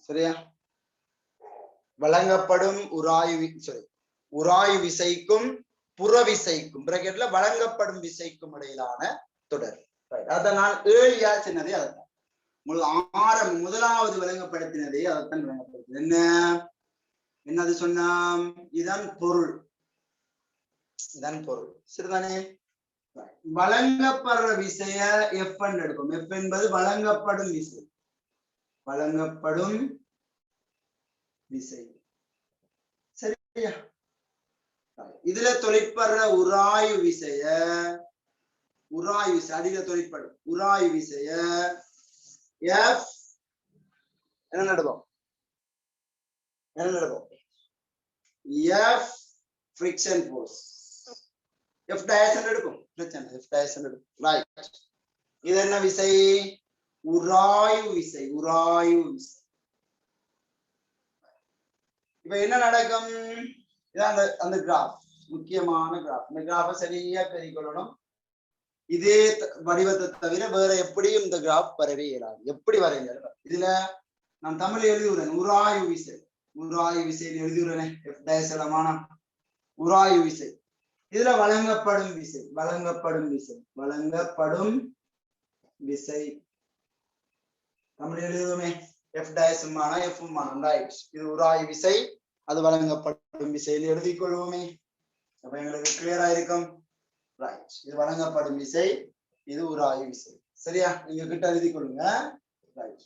சரியா? வழங்கப்படும் உராய்வு விசைக்கும் புறவிசைக்கும் பிராக்கெட்ல வழங்கப்படும் விசைக்கும் இடையிலான தொடர். அதை நான் ஏழியா சொன்னதே அதைத்தான். முதலாவது விளங்கப்படுத்தினதே அதைத்தான் விளங்கப்படுத்து. என்னது சொன்னா இதன் பொருள். சரிதானே? வழங்கப்படுற விசைய எஃப் எடுக்கும். எஃப் என்பது வழங்கப்படும் விசை. சரியா? இதுல தொழிற்படுற உராய்வு விசைய அதிக தொழிற்படும் உராய்வு விசைய எஃப் என்ன நடக்கும்? F friction force. எஃப் டயசன் எடுக்கும். ரைட். இது என்ன விசை? உராய்வு விசை. இப்ப என்ன நடக்கும்? இதான் அந்த கிராஃப், முக்கியமான கிராஃப். இந்த கிராஃபை சரியா பெருக்கொள்ளணும். இதே வடிவத்தை தவிர வேற எப்படியும் இந்த கிராஃப் வரவே இயலாது. எப்படி வரைங்க? இதுல நான் தமிழ் எழுதுகிறேன். உராய்வு விசை எழுதுகிறேன். உராய்வு விசை. இதுல வழங்கப்படும் விசை தமிழ் எழுதுமே. எஃப் டயசமான எஃப் மானம். ரைட். இது உராய்வு விசை, அது வழங்கப்படும் விசையில் எழுதிக் கொள்வோமே. அப்ப எங்களுக்கு கிளியரா இருக்கும். ரைட். இது வழங்கப்படும் விசை, இது உராய்வு விசை. சரியா? நீங்க கிட்ட எழுதிக் கொள்ளுங்க. ரைட்.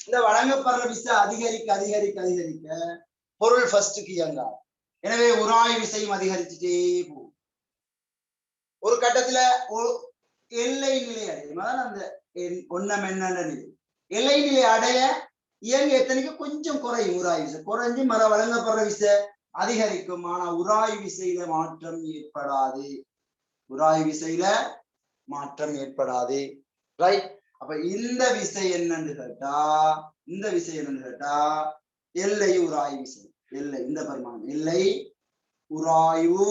இந்த வழங்கப்படுற விசை அதிகரிக்க பொருள் ஃபர்ஸ்டுக்கு இயங்காது. எனவே உராய்வு விசையும் அதிகரிச்சுட்டே போகும். ஒரு கட்டத்துல எல்லை நிலை அடையும். அந்த நிலை எல்லை நிலை அடைய இயங்க எத்தனைக்கு கொஞ்சம் குறையும். உராய்வு விசை குறைஞ்சு வழங்கப்படுற விசை அதிகரிக்கும். ஆனா உராய்வு விசையில மாற்றம் ஏற்படாது. ரைட். அப்ப இந்த விசை என்னன்னு கேட்டா எல்லை உராய்வு விசை. இந்த பரிமாணம் எல்லை உராய்வு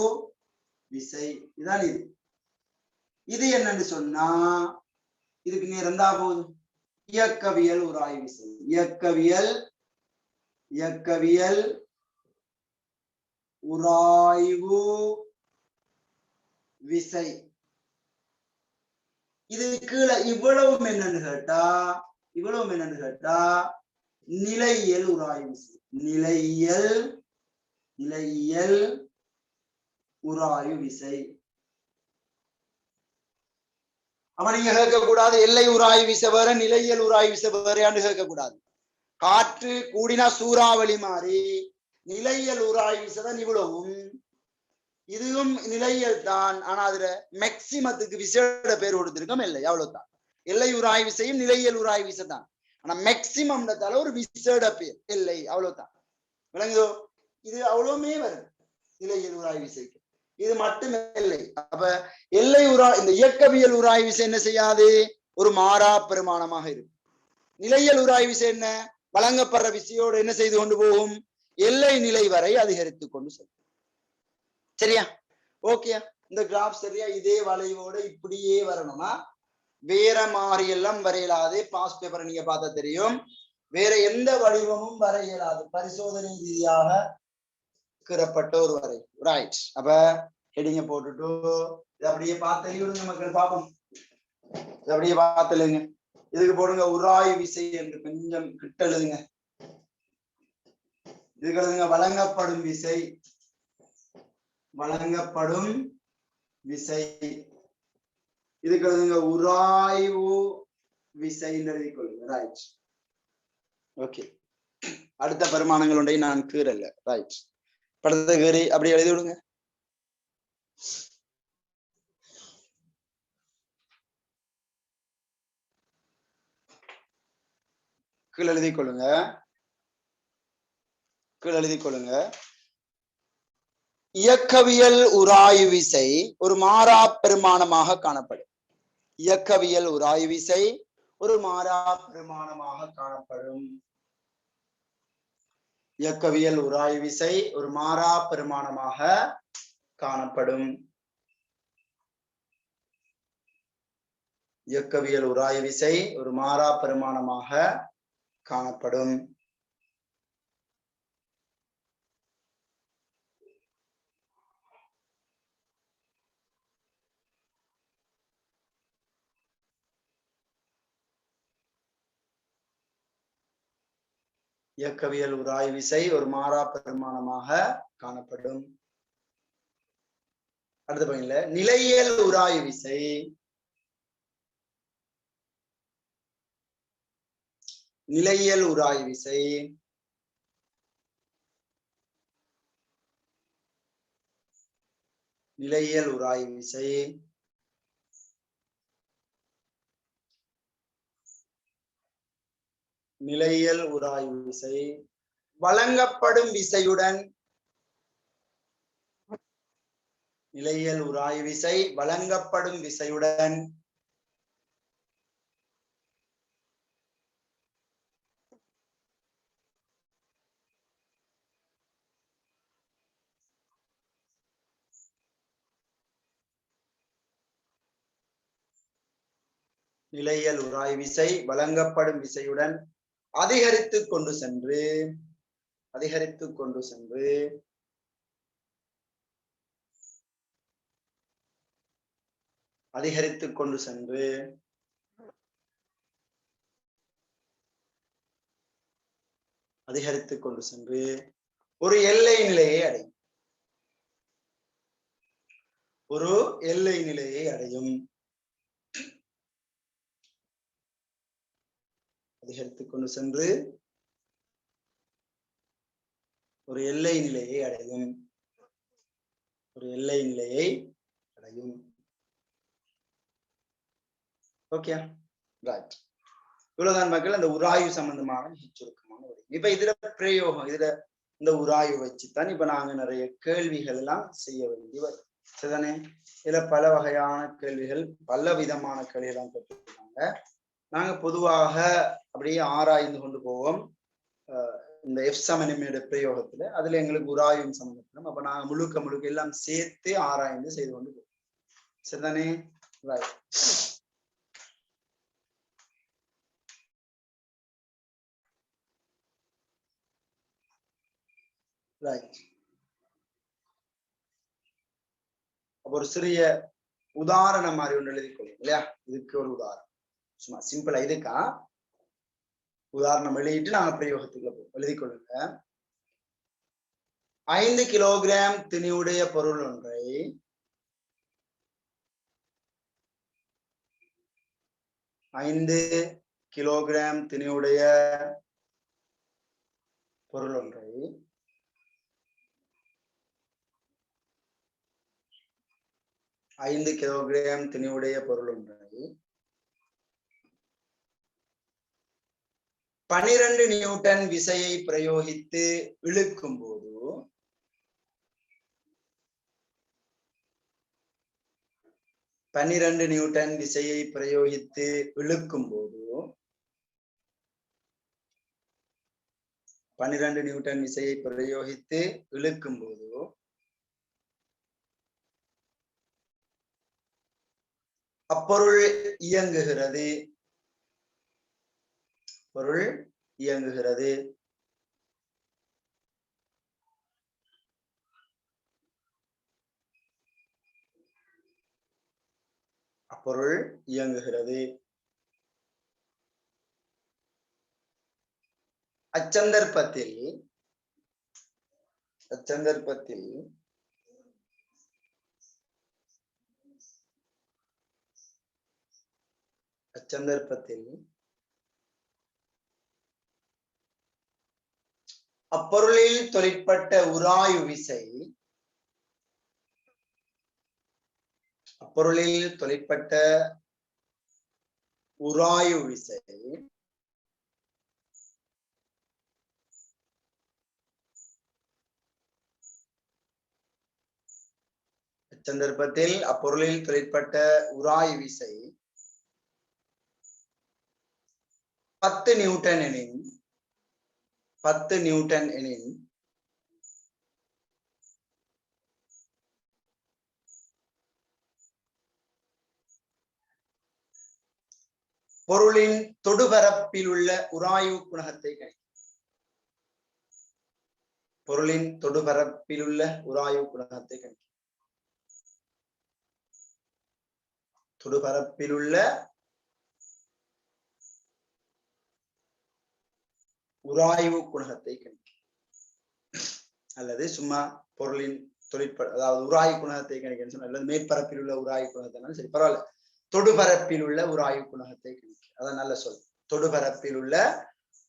விசை. இதான் இது என்னன்னு சொன்னா இதுக்கு நேர் இருந்தா போதும். இயக்கவியல் உராய்வு விசை. இயக்கவியல் உராய்வு விசை. இது கீழே இவ்வளவும் என்னன்னு கேட்டா நிலையியல் உராய்வு விசை. நிலையியல் உராய்வு விசை. அப்ப நீங்க கேட்கக்கூடாது எல்லை உராய்வு விசை வேற நிலையியல் உராய்வு விசை வேறையாண்டு கேட்கக்கூடாது. காற்று கூடினா சூறாவளி மாறி நிலையியல் உராய்வு விசை தான் இவ்வளவும். இதுவும் நிலையியல் தான். ஆனா அதுல மேக்சிமத்துக்கு விசேட பேர் கொடுத்திருக்கோம் எல்லை, அவ்வளவுதான். எல்லை உராய் விசையும் நிலையியல் உராய் விசை தான். ஆனா மேக்சிமம்ன்றதால ஒரு விசேட பேர் எல்லை, அவ்வளவுதான். விளங்குதோ? இது அவ்வளவுமே வருது நிலையியல் உராய் விசைக்கு. இது மட்டும் எல்லை. அப்ப எல்லை இந்த இயக்கவியல் உராய் விசை என்ன செய்யாது? ஒரு மாறா பெருமானமாக இருக்கும். நிலையியல் உராய் விசை என்ன? வழங்கப்படுற விசையோடு என்ன செய்து கொண்டு போகும்? எல்லை நிலை வரை அதிகரித்து கொண்டு செல்லும். சரியா? ஓகேயா? இந்த கிராஃப் சரியா? இதே வளைவோட இப்படியே வரணுமா? வேற மாறி எல்லாம் வரையலாது. பாஸ் பேப்பரை நீங்க பார்த்தா தெரியும். வேற எந்த வடிவமும் வர இயலாது. பரிசோதனை ரீதியாக கீறப்பட்ட ஒரு வரை. ரைட். அப்ப ஹெடிங்க போட்டுட்டு இதை அப்படியே பார்த்து எழுதுங்க மக்கள், பார்ப்போம். இதை அப்படியே பார்த்து எழுதுங்க. இதுக்கு போடுங்க உராய் விசை என்று கொஞ்சம் கிட்ட எழுதுங்க. இதுக்கு எழுதுங்க வழங்கப்படும் விசை. வழங்கப்படும் விசை. இதுக்கு எழுதுங்க உராய்வு விசை என்று எழுதி கொள்ளுங்க. ரைட். ஓகே. அடுத்த பெருமானங்கள் ஒன்றை நான் கீறல. ரைட். படத்தை கீறி அப்படி எழுதி விடுங்க. கீழே எழுதி கொள்ளுங்க. கீழே எழுதி கொள்ளுங்க. இயக்கவியல் உராய்வு விசை ஒரு மாறா பெருமானமாக காணப்படும். இயக்கவியல் உராய்வு விசை ஒரு மாறா பெருமானமாக காணப்படும். இயக்கவியல் உராய்வு விசை ஒரு மாறா பெருமானமாக காணப்படும். இயக்கவியல் உராய்வு விசை ஒரு மாறா பெருமானமாக காணப்படும். இயக்கவியல் உராய்வு விசை ஒரு மாறா பெருமானமாக காணப்படும். அடுத்த பகுதியில நிலையியல் உராய்வு விசை நிலையியல் உராய்வு விசை நிலையியல் உராய்வு விசை நிலையியல் உராய்வு விசை வழங்கப்படும் விசையுடன் நிலையியல் உராய்வு விசை வழங்கப்படும் விசையுடன் நிலையியல் உராய்வு விசை வழங்கப்படும் விசையுடன் அதிகரித்து கொண்டு சென்று அதிகரித்து கொண்டு சென்று அதிகரித்து கொண்டு சென்று அதிகரித்து கொண்டு சென்று ஒரு எல்லை நிலையை அடையும். ஒரு எல்லை நிலையை அடையும். அதிகரித்து கொண்டு சென்று ஒரு எல்லை நிலையை அடையும். ஒரு எல்லை நிலையை அடையும். Okay, right. இவ்வளவுதான் மக்கள் அந்த உராய்வு சம்பந்தமான சுருக்கமான ஒரு. இப்ப இதுல பிரயோகம், இதுல இந்த உராய்வு வச்சுதான் இப்ப நாங்க நிறைய கேள்விகள் எல்லாம் செய்ய வேண்டி வரும். சரிதானே? இதுல பல வகையான கேள்விகள், பல விதமான கேள்விகள் எல்லாம் கேட்டிருக்காங்க. நாங்க பொதுவாக அப்படியே ஆராய்ந்து கொண்டு போவோம். இந்த எஃப் சமநிலையோட பிரயோகத்துல அதுல எங்களுக்கு உராய்வு சம்பந்தப்படும். அப்ப நாங்க முழுக்க எல்லாம் சேர்த்து ஆராய்ந்து செய்து கொண்டு போவோம். சரிதானே? ரைட். ரைட். ஒரு சிறிய உதாரணம் மாதிரி ஒன்று எழுதி கொள்ளுங்க இல்லையா? இதுக்கு ஒரு உதாரணம் சும்மா சிம்பிளா இதுக்கா உதாரணம் எழுதிட்டு நாங்க பிரயோகத்துக்குள்ள போவோம். எழுதி கொள்ளுங்க. 5 கிலோகிராம் திணிவுடைய பொருள் ஒன்றை 5 கிலோகிராம் திணிவுடைய பொருள் ஒன்றை 5 கிலோகிராம் திணிவுடைய பொருள் ஒன்றை 12 நியூட்டன் விசையை பிரயோகித்து இழுக்கும் போது 12 நியூட்டன் விசையை பிரயோகித்து இழுக்கும் போது 12 நியூட்டன் விசையை பிரயோகித்து இழுக்கும் போது அப்பொருள் இயங்குகிறது. பொருள் இயங்குகிறது. அப்பொருள் இயங்குகிறது. அச்சந்தர்ப்பத்தில் அப்பொருளில் தொழிற்பட்ட உராய்வு விசை சந்தர்ப்பத்தில் அப்பொருளில் தொழிற்பட்ட உராய்வு விசை 10 நியூட்டன் எனின் பொருளின் தொடுபரப்பில் உள்ள உராய்வு குணகத்தை கணிக்கும். தொடுபரப்பிலுள்ள உராய்வு குணகத்தை கணிக்கும். அல்லது சும்மா பொருளின் அதாவது உராய்வு குணகத்தை கணிக்கணும் அல்லது மேற்பரப்பில் உள்ள உராய்வு குணகத்தை சரி பரவாயில்ல. தொடுபரப்பில் உள்ள உராய்வு குணகத்தை கணிக்கும். அதான் நல்ல சொல். தொடுபரப்பில் உள்ள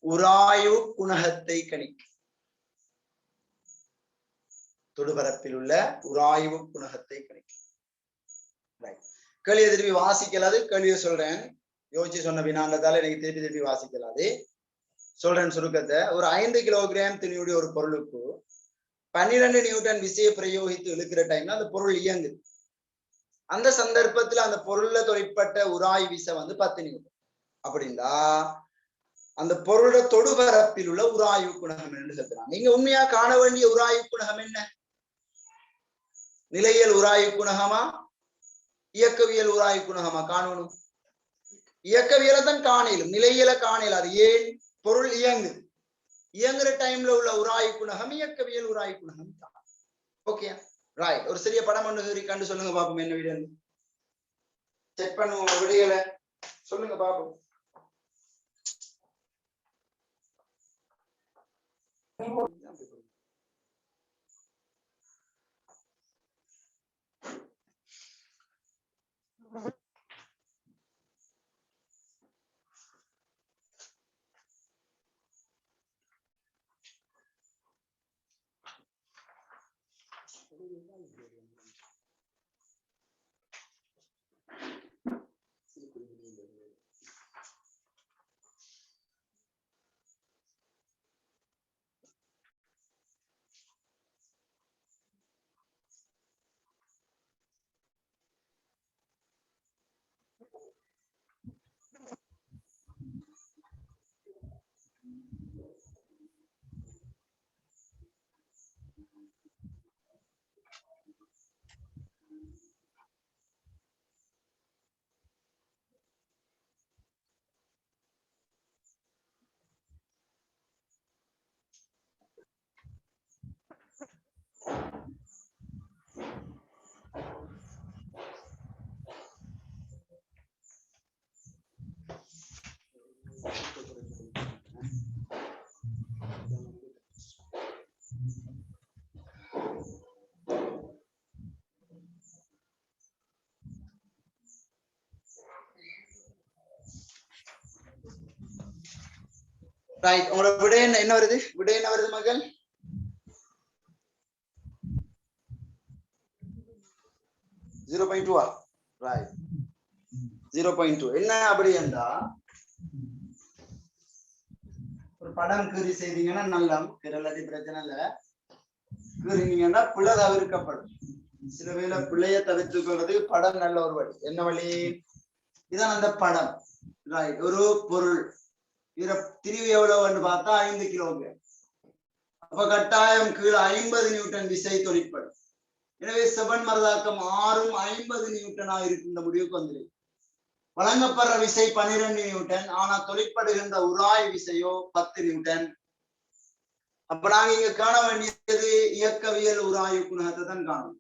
உராய்வு குணகத்தை கணிக்கும். கேள்வியை திருப்பி வாசிக்கலாது. கேள்வியை சொல்றேன். யோசிச்சு சொன்ன வினாண்டதால எனக்கு திருப்பி வாசிக்கலாது. சொல்றேன் சுருக்கத்தை. ஒரு 5 கிலோகிராம் திணிவுடைய ஒரு பொருளுக்கு 12 நியூட்டன் விசையை பிரயோகித்து இழுக்கிற டைம்ல அந்த பொருள் இயங்குது. அந்த சந்தர்ப்பத்துல அந்த பொருள்ல தொழிற்பட்ட உராய்வு விசை 10 நியூட்டன். அப்படின்னா அந்த பொருளோட தொடுபரப்பில் உள்ள உராய்வு குணகம் என்று சொல்றாங்க. நீங்க உண்மையா காண வேண்டிய உராய்வு குணகம் என்ன? நிலையியல் உராய்வு குணகமா இயக்கவியல் உராய்வு குணகமா காணணும்? இயக்கவியலை தான் காணலும், நிலையியலை காணல. அது ஏன்? பொருள் இயங்குற டைம்ல உள்ள உராய்வு குணகம் இயக்கவியல் உராய்வு குணகம் தான். Okay right. ஒரு சிறிய படம் ஒன்று கண்டு சொல்லுங்க பாப்போம். என்ன வீடு செக் பண்ணுவோம். விடைகளை சொல்லுங்க பாப்போம். ரைட். உங்களோட விடை என்ன வருது? விடை என்ன வருது மகள்? 0.2 ரைட் 0.2 என்ன அப்படி என்றா ஒரு படம் கீறி செய்தீங்கன்னா நல்லா கிரலடி பிரச்சனை இல்ல கீறினீங்கன்னா பிள்ளை தவிர்க்கப்படும் சில வேளை பிள்ளைய தவிர்த்து கொள்றதுக்கு படம் நல்ல ஒரு வழி என்ன வழி இதான் அந்த படம் ரைட் ஒரு பொருள் இத திரிவு எவ்வளவுன்னு பார்த்தா 5 கிலோகிராம் அப்ப கட்டாயம் கீழே 50 நியூட்டன் விசை தொழிற்படும் எனவே செவன் மரதாக்கம் 6ம் 50 நியூட்டனா இருக்கின்ற முடிவுக்கு வந்துடும் வழங்கப்படுற விசை 12 நியூட்டன் ஆனா தொழிற்படுகின்ற உராய் விசையோ 10 நியூட்டன் அப்ப நாங்க இங்க காண வேண்டியது இயக்கவியல் உராய்வு குணகத்தை தான் காணும்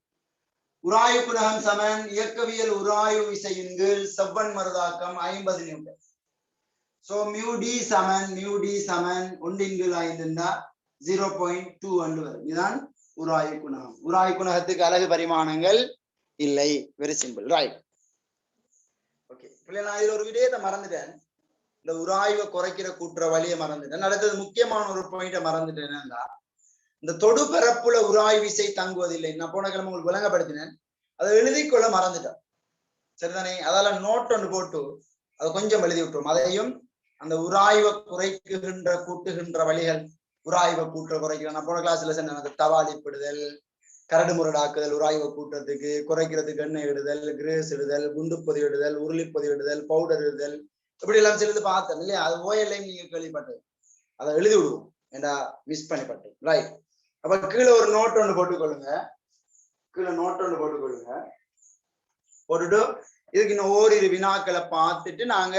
உராய்வு குணகம் சமன் இயக்கவியல் உராய்வு விசையின் கீழ் செவ்வன் மருதாக்கம் 50 நியூட்டன் சோ மியூ டி சமன் 1/5 0.2 வரும் இதுதான் உராய்வு குணகம் உராய்வு குணகத்துக்கு அலகு பரிமாணங்கள் இல்லை வெரி சிம்பிள் ரைட் ஓகே பிள்ளை நான் இதுல ஒரு விடயத்தை மறந்துட்டேன் இந்த உராய்வை குறைக்கிற கூட்டுற வழியை மறந்துட்டேன் அடுத்தது முக்கியமான ஒரு பாயிண்ட மறந்துட்டேன் என்னன்னா இந்த தொடு பரப்புல உராய்வு விசை தங்குவதில்லை நான் போன கிழமை உங்களுக்கு விளங்கப்படுத்தினேன் அதை எழுதிக்கொள்ள மறந்துட்டேன் சரிதானே அதால நோட் ஒன்று போட்டு அதை கொஞ்சம் எழுதி விட்டோம் அதையும் அந்த உராய்வை குறைக்குகின்ற கூட்டுகின்ற வழிகள் உராய்வை கூட்டுற குறைக்கிற நான் போன கிளாஸ்ல சொன்ன தவாலிப்படுதல் கரடு முரடாக்குதல் உராய்வை கூட்டுறதுக்கு குறைக்கிறதுக்கு எண்ணெய் இடுதல் கிரேஸ் இடுதல் குண்டு பொதியிடுதல் உருளி பொதியிடுதல் பவுடர் இடுதல் இப்படி எல்லாம் சிலது பார்த்தேன் இல்லையா அது ஓயல்லையும் நீங்க கேள்விப்பட்டது அதை எழுதி விடுவோம் ஏண்டா மிஸ் பண்ணிப்பட்டேன் ரைட் அப்ப கீழே ஒரு நோட் ஒன்று போட்டுக்கொள்ளுங்க போட்டுட்டு இதுக்கு இன்னும் ஓரிரு வினாக்களை பார்த்துட்டு நாங்க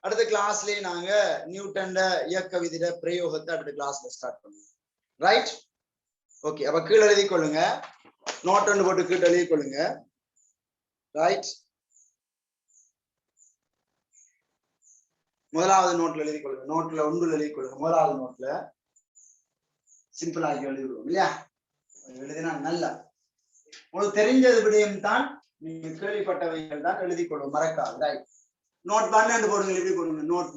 அடுத்த கிளாஸ்லயே நாங்க நியூட்டன் இயக்க விதிட பிரயோகத்தை அடுத்த கிளாஸ்ல ஸ்டார்ட் பண்ணுவோம் ரைட் ஓகே அப்ப கீழே எழுதி கொள்ளுங்க நோட் ஒன்று போட்டு கீழே எழுதி கொள்ளுங்க ரைட் முதலாவது நோட்ல எழுதி கொள்ளுங்க நோட்ல ஒன்றுல எழுதி கொள்ளுங்க முதலாவது நோட்ல சிம்பிளா எழுதிடுவோம் இல்லையா எழுதினா நல்லா உங்களுக்கு தெரிஞ்சது விடயம் தான் நீங்க கேள்விப்பட்டவைகள் தான் எழுதி கொள்ளும் மறக்காது ரைட் நோட் 1 போடுங்க எழுதி கொள்ளுங்க நோட்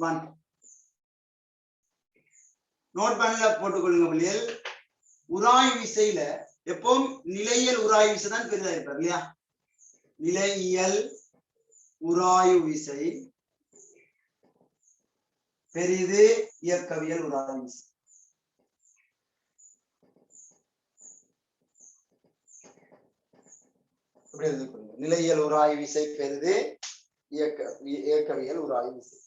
1 போட்டுக்கொள்ளுங்க பிள்ளைகள் உராய் விசையில எப்பவும் நிலையியல் உராய் விசை தான் பெரிதா இருப்பார் இல்லையா நிலையியல் உராய்வு விசை பெரிது இயக்கவியல் உராய்வு விசை நிலையியல் உராய்வு விசை பெரிது இயக்கவியல் உராய்வு விசை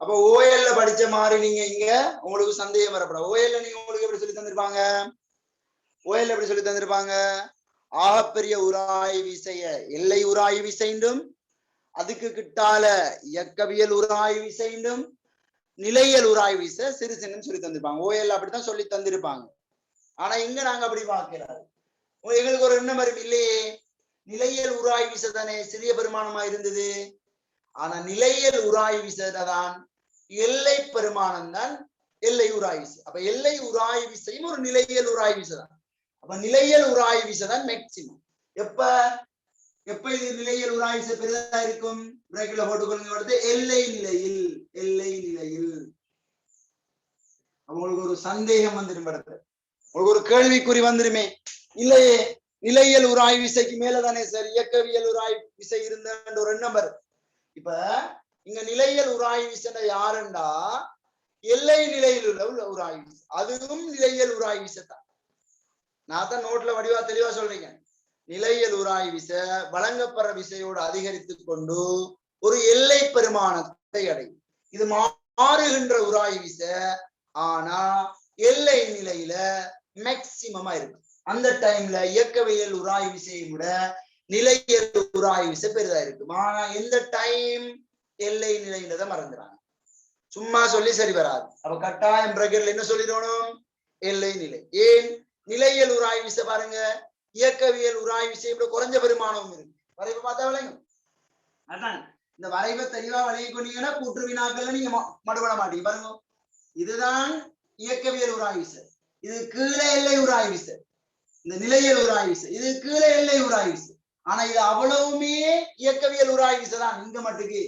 அப்ப ஓஎல்ல படிச்ச மாதிரி நீங்க இங்க உங்களுக்கு சந்தேகம் வரப்படாது ஓஎல்ல நீங்க உங்களுக்கு எப்படி சொல்லி தந்திருப்பாங்க ஓஎல்ல எப்படி சொல்லி தந்திருப்பாங்க ஆகப்பெரிய உராய்வு விசைய எல்லை உராய்வு விசைண்டும் அதுக்கு கிட்டால இயக்கவியல் உராய்வு விசைண்டும் நிலையியல் உராய்வு விசை சிறு சின்னம் சொல்லி தந்திருப்பாங்க ஓஎல் அப்படித்தான் சொல்லி தந்திருப்பாங்க ஆனா இங்க நாங்க அப்படி பார்க்கிறாரு எங்களுக்கு ஒரு எண்ணம் வரும் இல்லையே நிலையியல் உராய்வு விசை தானே சிறிய பெருமானமா இருந்தது ஆனா நிலையியல் உராய்வு விசை தான் எல்லை பெருமானம் தான் எல்லை உராய்வு விசை அப்ப எல்லை உராய்வு விசையும் ஒரு நிலையியல் உராய்வு விசை தான் அப்ப நிலையியல் உராய்வு விசை தான் மேக்சிமம் எப்ப இது நிலையியல் உராய்வு விசை பெரிதா இருக்கும் பிரேக்கில் போட்டுக்கொள்ளுங்க எல்லை நிலையில் உங்களுக்கு ஒரு சந்தேகம் வந்துடும் உங்களுக்கு ஒரு கேள்விக்குறி வந்துருமே இல்லையே நிலையியல் உராய்வு விசைக்கு மேலதானே சார் இயக்கவியல் உராய்வு விசை இருந்த ஒரு நம்பர் இப்ப இங்க நிலையியல் உராய்வு விசை யாருண்டா எல்லை நிலையில் உள்ள உராய்வு விசை அதுவும் நிலையியல் உராய்வு விசை தான் நான் தான் நோட்ல வடிவா தெளிவா சொல்றீங்க நிலையியல் உராய்வு விசை வழங்கப்படுற விசையோடு அதிகரித்து கொண்டு ஒரு எல்லை பெருமானத்தை அடையும் இது மாறுகின்ற உராய்வு விசை ஆனா எல்லை நிலையில மேக்சிமமா இருக்கு அந்த டைம்ல இயக்கவியல் உராய்வு விசையை விட நிலையியல் உராய்வு விசை பெரிதா இருக்கு ஆனா எந்த டைம் எல்லை நிலையில தான் மறந்துறாங்க சும்மா சொல்லி சரி வராது அப்ப கட்டாயம் பிரகட்ல என்ன சொல்லிடணும் எல்லை நிலை ஏன் நிலையியல் உராய்வு விசை பாருங்க இயக்கவியல் உராய்வு விசை இப்படி குறைஞ்ச பெருமானமும் இருக்கு வரைவை பார்த்தா விளங்கும் அதான் இந்த வரைவை தெளிவா விளங்கி கொண்டீங்கன்னா கூற்று வினாக்கள்ல நீங்க மடுபட மாட்டீங்க பாருங்க இதுதான் இயக்கவியல் உராய்வு விசை இது கீழே எல்லை உராய்வு விசை இந்த நிலையியல் உராய்வு விசை இது கீழே எல்லை உராய்வு விசை ஆனா இது அவ்வளவுமே இயக்கவியல் உராய்வு விசை தான் இங்க மட்டுக்கு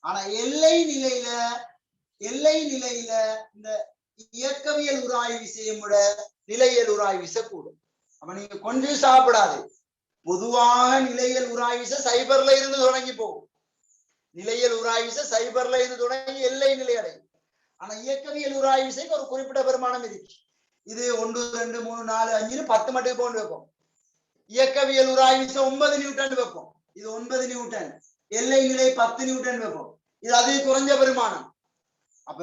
ஆனா எல்லை நிலையில இந்த இயக்கவியல் உராய்வு விசையை விட நிலையியல் உராய்வு விசை கூடும். அப்ப நீங்க கன்ஃபியூஸ் ஆகப்படாது. பொதுவாக நிலையியல் உராய்வு விசை சைபர்ல இருந்து தொடங்கி போகும். நிலையியல் உராய்வு விசை சைபர்ல இருந்து தொடங்கி எல்லை நிலை அடையும். ஆனா இயக்கவியல் உராய்வு விசைக்கு ஒரு குறிப்பிட்ட பெருமானம் இருக்கு. இது 1 2 3 4 5 10 மட்டும் போன்று வைப்போம். இயக்கவியல் உராய்வு விசை 9 நியூட்டன் வைப்போம். இது 9 நியூட்டன். எல்லை நிலை 10 நியூட்டன் வைப்போம். இது அது குறைஞ்ச பெருமானம். அப்ப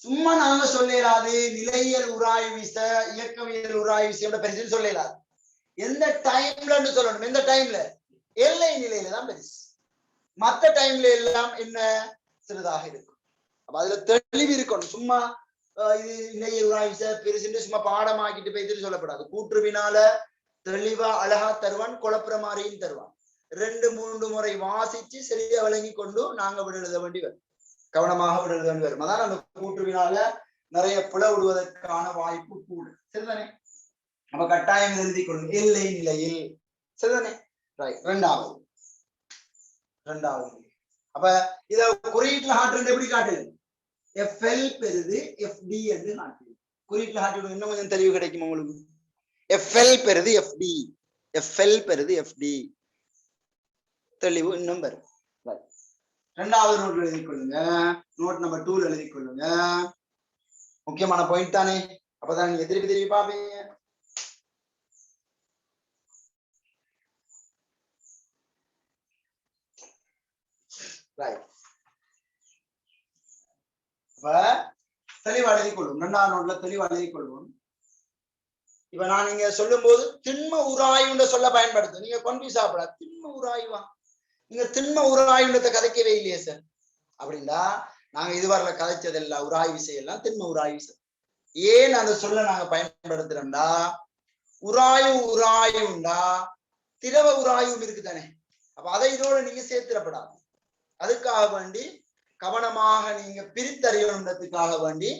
சும்மா நாங்க சொல்லலாது நிலையியல் உராய்வு விசை இயக்கவியல் உராய்வு விசையோட பெருசுன்னு சொல்லலாது. எந்த டைம்ல சொல்லணும்? எந்த டைம்ல? எல்லை நிலையில தான் பெருசு. மற்ற டைம்ல எல்லாம் என்ன சிறிதாக இருக்கும். அப்ப அதுல தெளிவு இருக்கணும். சும்மா இது நிலையியல் உராய்வு விசை பெருசுன்னு சும்மா பாடமாக்கிட்டு போய் சொல்லப்படாது. கூற்றுவினால தெளிவா அழகா தருவான், குழப்புற மாதிரியும் தருவான். 2 3 முறை வாசிச்சு சரியா விளங்கி கொண்டு நாங்க விட எழுத வேண்டி வரும். கவனமாக விட எழுத வேண்டி வரும். அதான் அந்த கூற்றுவினால நிறைய பிழ விடுவதற்கான வாய்ப்பு கூட. சரிதானே? அப்ப கட்டாயம் எழுதி கொள்ளும் எல்லை நிலையில். சரிதானே? ரெண்டாவது அப்ப இத குறியீட்டுல காட்டுறது எப்படி காட்டுது? FL பெருது FD என்று காட்டுது. குறியீட்டுல காட்டி இன்னும் கொஞ்சம் தெளிவு கிடைக்கும் உங்களுக்கு. FL பெருது FD, FL பெருது FD, தெளிவு இன்னும் வரும். ரெண்டாவது நோட் எழுதி கொள்ளுங்க. நோட் நம்பர் 2 எழுதி கொள்ளுங்க. முக்கியமான பாயிண்ட் தானே. அப்பதான் நீங்க திருப்பி பாப்பீங்க. தெளிவா எழுதி கொள்வோம். 2வது நோட்ல தெளிவா எழுதி கொள்வோம். இப்ப நான் நீங்க சொல்லும் போது திண்ம உராய்வுன்ற சொல்ல பயன்படுத்தும். நீங்க கன்ஃபியூஸ் ஆகப்படாது. திண்ம உராய்வா? நீங்க திண்ம உராய்வுன்றத கதைக்கவே இல்லையே சார். அப்படின்னா நாங்க இதுவரையில கதைச்சதெல்லாம் உராய்வு விசையெல்லாம் திண்ம உராய்வு விசை. ஏன் அந்த சொல்ல நாங்க பயன்படுத்துறோம்டா, உராய்வுண்டா திரவ உராய்வும் இருக்குதானே. அப்ப அதை இதோட நீங்க சேர்த்திடப்படாது. அதுக்காக வேண்டி கவனமாக நீங்க பிரித்தறியணுன்றதுக்காக வேண்டி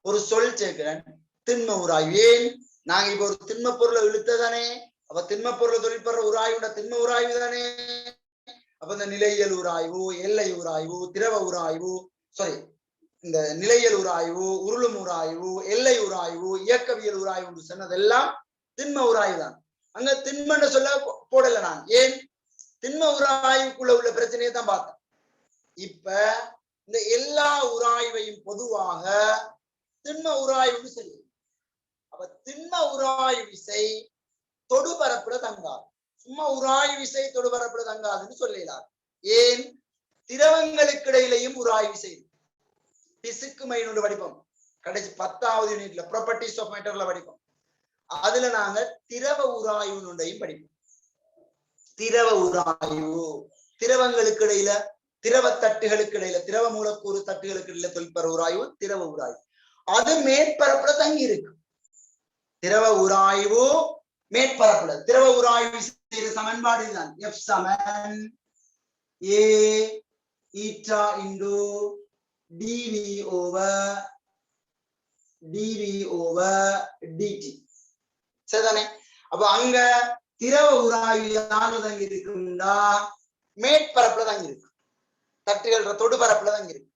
ஒரு சொல் சேர்க்கிறேன், திண்ம உராய்வு. ஏன்? நாங்க இப்ப ஒரு திண்ம பொருளை இழுத்ததானே. அப்ப திண்ம பொருளை தொழிற்படுற உராய்வுண்டா திண்ம உராய்வு தானே. அப்ப இந்த நிலையியல் உராய்வு, எல்லை உராய்வு, திரவ உராய்வு, சாரி இந்த நிலையியல் உராய்வு, உருளும் உராய்வு, எல்லை உராய்வு, இயக்கவியல் உராய்வு சொன்னதெல்லாம் திண்ம உராய்வு தான். அங்க திண்மன்னு சொல்ல போடல நான். ஏன்? திண்ம உராய்வுக்குள்ள உள்ள பிரச்சனையை தான் பார்த்தேன். இப்ப இந்த எல்லா உராய்வையும் பொதுவாக திண்ம உராய்வுன்னு சொல்லி. அப்ப திண்ம உராய்வு விசை தொடுபரப்புல தங்காது. சும்மா உராய்வு விசை தொடுபரப்புல தங்காதுன்னு சொல்லலாம். ஏன்? திரவங்களுக்கு இடையிலையும் உராய்வு விசை. பிசுக்கு மைனோடு படிப்போம் கடைசி 10வது யூனிட்ல ப்ராப்பர்ட்டிஸ் ஆஃப் மேட்டர்ல படிப்போம். அதுல நாங்க திரவ உராய்வுடையும் படிப்போம். திரவ உராய்வு திரவங்களுக்கு இடையில, திரவ தட்டுகளுக்கு இடையில, திரவ மூலக்கூறு தட்டுகளுக்கு இடையில தொழிற்பெற உராய்வு திரவ உராய்வு. அது மேற்பரப்புல தங்கி இருக்கு. திரவ உராய்வு மேற்பரப்புல. திரவ உராய்வு செய்யற சமன்பாடு தான். F சமன் A eta into dv over dt. சரிதானே? அப்ப அங்க திரவ உராய்வு யாரு தங்கி இருக்குன்னா மேற்பரப்புல தங்கி இருக்கு. தட்டுகள் தொடுபரப்புல தங்கி இருக்கு.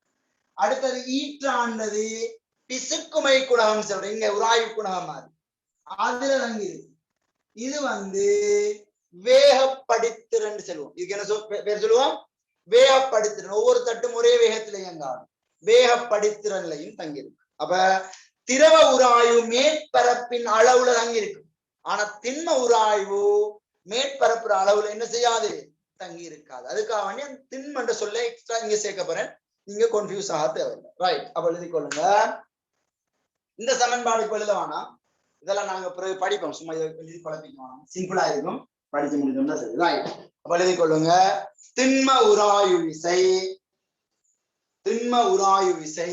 அடுத்தது ஈட்டாண்டது பிசுக்குமை குணகம் சொல்றேன். இங்க உராய்வு குணகம் மாதிரி அதுல தங்கி இருக்கு. இது வேகப்படுத்துறன்னு சொல்லுவோம். இதுக்கு என்ன பேர் சொல்லுவோம்? வேகப்படுத்துறன். ஒவ்வொரு தட்டும் ஒரே வேகத்துல இயங்காது. வேகப்படுத்துறன்லையும் தங்கி இருக்கு. அப்ப திரவ உராய்வு மேற்பரப்பின் அளவுல தங்கி இருக்கு. ஆனா திண்ம உராய்வு மேற்பரப்பு அளவுல என்ன செய்யாது? தங்கி இருக்காது. அதுக்காக வேண்டி அந்த திண்மன்ற சொல்ல எக்ஸ்ட்ரா இங்க சேர்க்க போறேன். நீங்க கன்ஃபியூஸ் ஆக தேவையில்லை. ரைட். அப்ப எழுதி கொள்ளுங்க. இந்த சமன்பாடு இப்ப எழுத வேணாம். இதெல்லாம் நாங்க படிப்போம். சும்மா எழுதி குழப்பிக்குவோம். சிம்பிளா இருக்கும். படிச்சு முடிஞ்சோம்னா சரி. ரைட். அப்ப எழுதி கொள்ளுங்க. திண்ம உராய்வு விசை, திண்ம உராய்வு விசை,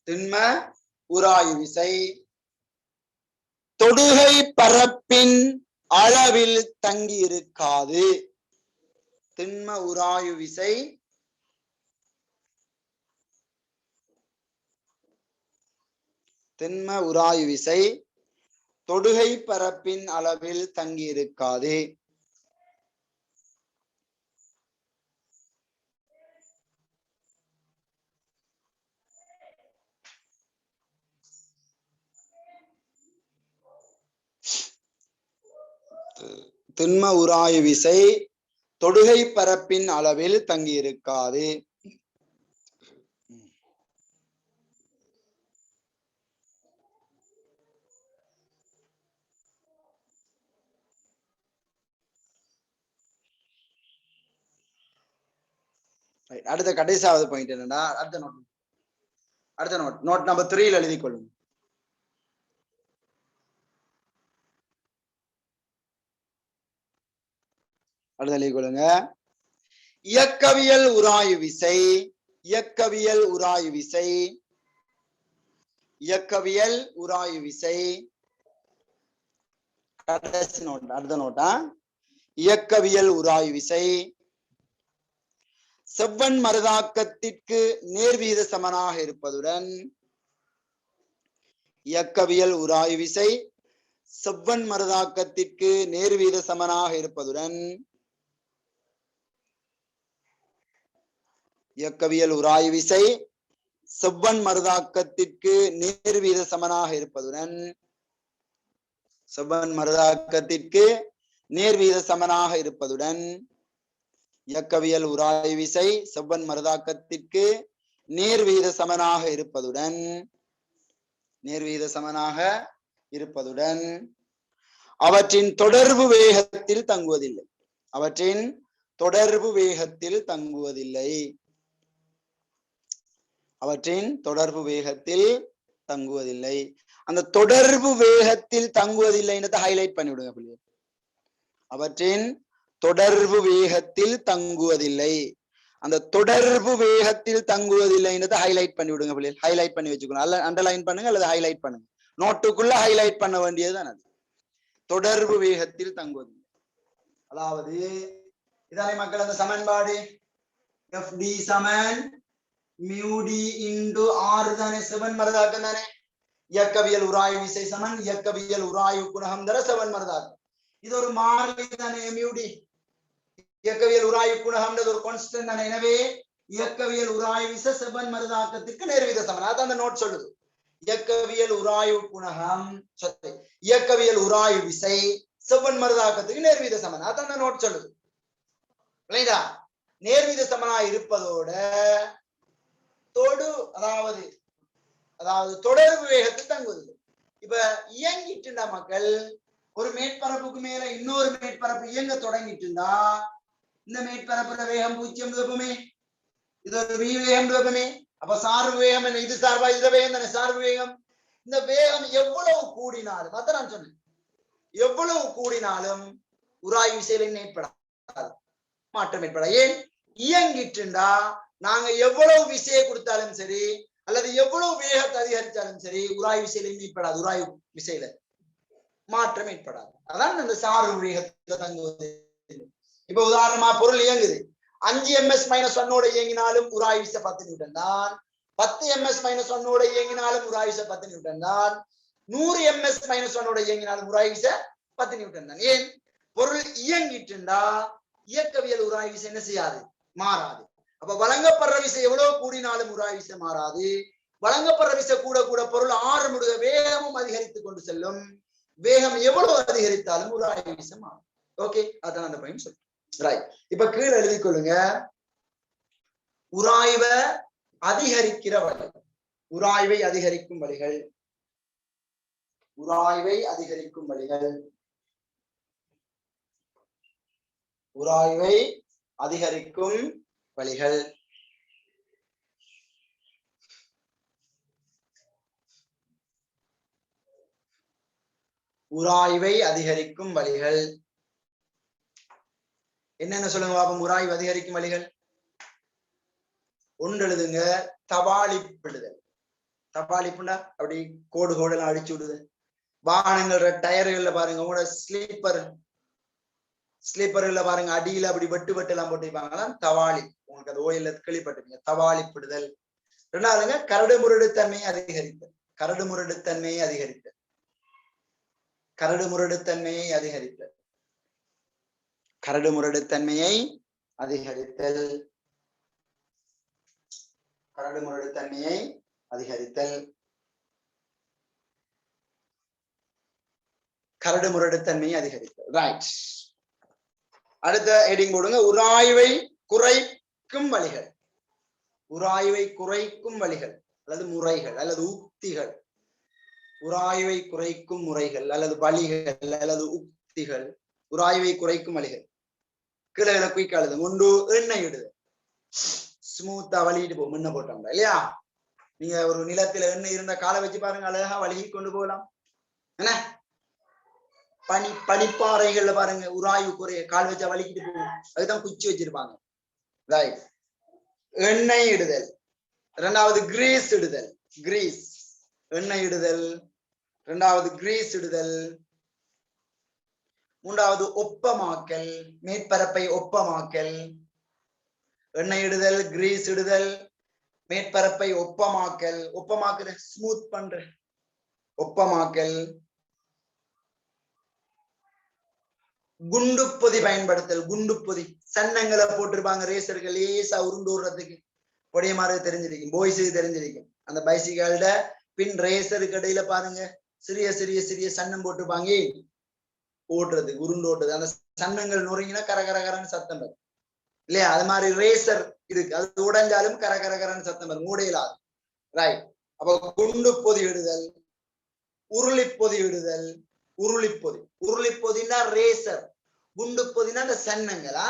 திண்ம உராய்வு விசை தொடுகை பரப்பின் அளவில் தங்கி இருக்காது. திண்ம உராய்வு விசை திண்ம உராய்வு விசை தொடுகை பரப்பின் அளவில் தங்கி இருக்காது. திண்ம உராய்வு விசை தொடுகை பரப்பின் அளவில் தங்கியிருக்காது. அடுத்த கடைசியாவது பாயிண்ட் என்னன்னா, அடுத்த நோட் நம்பர் 3 எழுதி கொள்ளுங்க. அடுத்த எழுதி கொள்ளுங்க. இயக்கவியல் உராய்வு விசை, இயக்கவியல் உராய்வு விசை, இயக்கவியல் உராய்வு விசை, கடைசி நோட், அடுத்த நோட்டா, இயக்கவியல் உராய்வு விசை செவ்வன் மருதாக்கத்திற்கு நேர்விகித சமனாக இருப்பதுடன், இயக்கவியல் உராய்வு விசை செவ்வன் மருதாக்கத்திற்கு நேர்விகித சமனாக இருப்பதுடன், இயக்கவியல் உராய்வு விசை செவ்வன் மருதாக்கத்திற்கு நேர்விகித சமனாக இருப்பதுடன், செவ்வன் மருதாக்கத்திற்கு நேர்விகித சமனாக இருப்பதுடன், இயக்கவியல் உராய்வு விசை செவ்வன் மருதாக்கத்திற்கு நேர்விகித சமனாக இருப்பதுடன், நேர்விகித சமனாக இருப்பதுடன் அவற்றின் தொடர்பு வேகத்தில் தங்குவதில்லை. அவற்றின் தொடர்பு வேகத்தில் தங்குவதில்லை. அவற்றின் தொடர்பு வேகத்தில் தங்குவதில்லை. அந்த தொடர்பு வேகத்தில் தங்குவதில்லைன்றதை ஹைலைட் பண்ணிவிடுங்க பிள்ளைகள். அவற்றின் தொடர்பு வேகத்தில் தங்குவதில்லை. அந்த தொடர்பு வேகத்தில் தங்குவதில்லைன்றதை ஹைலைட் பண்ணி விடுங்க பிள்ளைகள். ஹைலைட் பண்ணி வச்சுக்கணும். அல்ல அண்டர்லைன் பண்ணுங்க அல்லது ஹைலைட் பண்ணுங்க. நோட்டுக்குள்ள ஹைலைட் பண்ண வேண்டியதுதான் அது. தொடர்பு வேகத்தில் தங்குவதில்லை. அதாவது இதானே மக்கள் அந்த சமன்பாடு FD சமன் μD இன்டு R தானே செவ்வன் மருதாக்கம் தானே. இயக்கவியல் உராய்வு விசை சமன் இயக்கவியல் உராய்வு குணகம் தர செவ்வன் மருதாக்கம். இது ஒரு மாறிலி தானே MUD. இயக்கவியல் உராய்வு குணகம்ன்றது ஒரு கான்ஸ்டன்ட் தானே. எனவே இயக்கவியல் உராய்வு விசை செவ்வன் மருதாக்கத்துக்கு நேர்விகித சமன். அதான் அந்த நோட் சொல்லுது. இயக்கவியல் உராய்வு குணகம் இயக்கவியல் உராய்வு விசை செவ்வன் மருதாக்கத்துக்கு நேர்விகித சமன். அதான் அந்த நோட் சொல்லுது. இல்லைங்களா? நேர்விகித சமனா இருப்பதோட அதாவது தொடர்பு வேகத்தில் தங்குவதில்லை. இப்ப இயங்கிட்டு மக்கள் ஒரு மேற்பரப்புக்கு மேல இன்னொரு மேற்பரப்பு இயங்க தொடங்கிட்டு இருந்தா இந்த மேற்பரப்புல வேகம் 0 வெப்பமே, இது ஒரு v வேகம் வெப்பமே. அப்ப சார்பு வேகம் என்ன? இது சார்பா இதுல வேகம் தானே சார்பு வேகம். இந்த வேகம் எவ்வளவு கூடினாலும், அதான் நான் சொன்னேன், எவ்வளவு கூடினாலும் உராய்வு விசையில என்ன ஏற்படாது, மாற்றம் ஏற்படாது. ஏன்? இயங்கிட்டுண்டா நாங்க எவ்வளவு விசையை கொடுத்தாலும் சரி அல்லது எவ்வளவு வேகத்தை அதிகரித்தாலும் சரி உராய்வு விசையில ஏற்படாது, உராய்வு விசையில மாற்றம் ஏற்படாது. அதான் அந்த சார்பு வேகத்துல தங்குவது. இப்ப உதாரணமா பொருள் இயங்குது 5 ms - 1 இயங்கினாலும் உராய்வு விசை 10 நியூட்டன் தான். 10 ms - 1 இயங்கினாலும் உராய்வு விசை 10 நியூட்டன் தான். 100 ms - 1 இயங்கினாலும் உராய்வு விசை 10 நியூட்டன் தான். ஏன்? பொருள் இயங்கிட்டுண்டா இயக்கவியல் உராய்வு விசை என்ன செய்யாது, மாறாது. அப்ப வழங்கப்படுற விசை எவ்வளவு கூடினாலும் உராய்வு விசை மாறாது. வழங்கப்படுற விசை கூட கூட பொருள் ஆறுமுடுக வேகமும் அதிகரித்துக் கொண்டு செல்லும். வேகம் எவ்வளவு அதிகரித்தாலும் உராய்வு விசை மாறும். ஓகே, அதான் அந்த பாயிண்ட் சொல்றேன். ரைட். இப்ப கீழே எழுதி கொள்ளுங்க. உராய்வை அதிகரிக்கிற வழி, உராய்வை அதிகரிக்கும் வழிகள், உராய்வை அதிகரிக்கும் வழிகள், உராய்வை அதிகரிக்கும் வழிகள். உராய்வை அதிகரிக்கும் வழிகள் என்னென்ன சொல்லுங்க பாப்போம். உராய்வு அதிகரிக்கும் வழிகள் ஒன்று எழுதுங்க. தபாலிப்பிடுதல். தபாலிப்புண்டா அப்படி கோடு கோடெல்லாம் அடிச்சு விடுது. வாகனங்களோட டயர்கள்ல பாருங்க, உங்களோட ஸ்லீப்பர்கள்ல பாருங்க அடியில அப்படி வெட்டு எல்லாம் போட்டிருப்பாங்க. தவாலி, உங்களுக்கு அது ஓயில கேள்விப்பட்டிருப்பீங்க. தவாலிப்பிடுதல். ரெண்டாவதுங்க கரடு முரடுத்தன்மையை அதிகரித்தல். கரடு முரடுத்தன்மையை அதிகரித்தல். கரடு முரடுத்தன்மையை அதிகரித்தல். கரடு முரடுத்தன்மையை அதிகரித்தல். கரடு முரடுத்தன்மையை அதிகரித்தல். கரடு முரடுத்தன்மையை அதிகரித்தல். ரைட். அடுத்த ஹெட்டிங் போடுங்க, உராய்வை குறைக்கும் வழிகள். உராய்வை குறைக்கும் வழிகள் அல்லது முறைகள் அல்லது உக்திகள். உராய்வை குறைக்கும் முறைகள் அல்லது வழிகள் அல்லது உக்திகள். உராய்வை குறைக்கும் வழிகள். கீழே குயிக் அழுது. ஒன்று எண்ணெய் இடுது. ஸ்மூத்தா வலிட்டு போ, முன்ன போட்டோம்ல இல்லையா? நீங்க ஒரு நிலத்துல எண்ணெய் இருந்த காலை வச்சு பாருங்க, அழகா வலிகி கொண்டு போகலாம். என்ன பனிப்பாறைகள்ல பாருங்க, உராய்வு குறைய கால் வச்சா வலிக்கிட்டு போகும். அதுதான் குச்சி வச்சிருப்பாங்க. ரைட். எண்ணெய் இடுதல். இரண்டாவது கிரீஸ் இடுதல். கிரீஸ் எண்ணெய் இடுதல். இரண்டாவது கிரீஸ் இடுதல். மூன்றாவது ஒப்பமாக்கல், மேற்பரப்பை ஒப்பமாக்கல். எண்ணெய் இடுதல், கிரீஸ் இடுதல், மேற்பரப்பை ஒப்பமாக்கல். ஒப்பமாக்குற ஸ்மூத் பண்ற ஒப்பமாக்கல். குண்டு பொதி பயன்படுத்தல். குண்டு பொதி சன்னங்களை போட்டிருப்பாங்க ரேசர்கள், லேசா உருண்டு விடுறதுக்கு. பொடிய மாதிரி தெரிஞ்சிருக்கும், பாய்ஸுக்கு தெரிஞ்சிருக்கும். அந்த பைசிக்கல்ட பின் ரேசருக்கு இடையில பாருங்க சிறிய சிறிய சிறிய சன்னம் போட்டிருப்பாங்க, ஓட்டுறது உருண்டு ஓட்டுறது. அந்த சன்னங்கள் நுறங்கினா கரகரகரன்னு சத்தம் வரும் இல்லையா? அது மாதிரி ரேசர் இருக்கு, அது உடைஞ்சாலும் கரகரகரன்னு சத்தம் வரும், மூடையிலாது. ரைட். அப்போ குண்டு பொதி விடுதல், உருளி பொதி விடுதல். உருளிப்பொதி. உருளிப்பொதினா ரேசர். குண்டு பொதினா அந்த சன்னங்களா,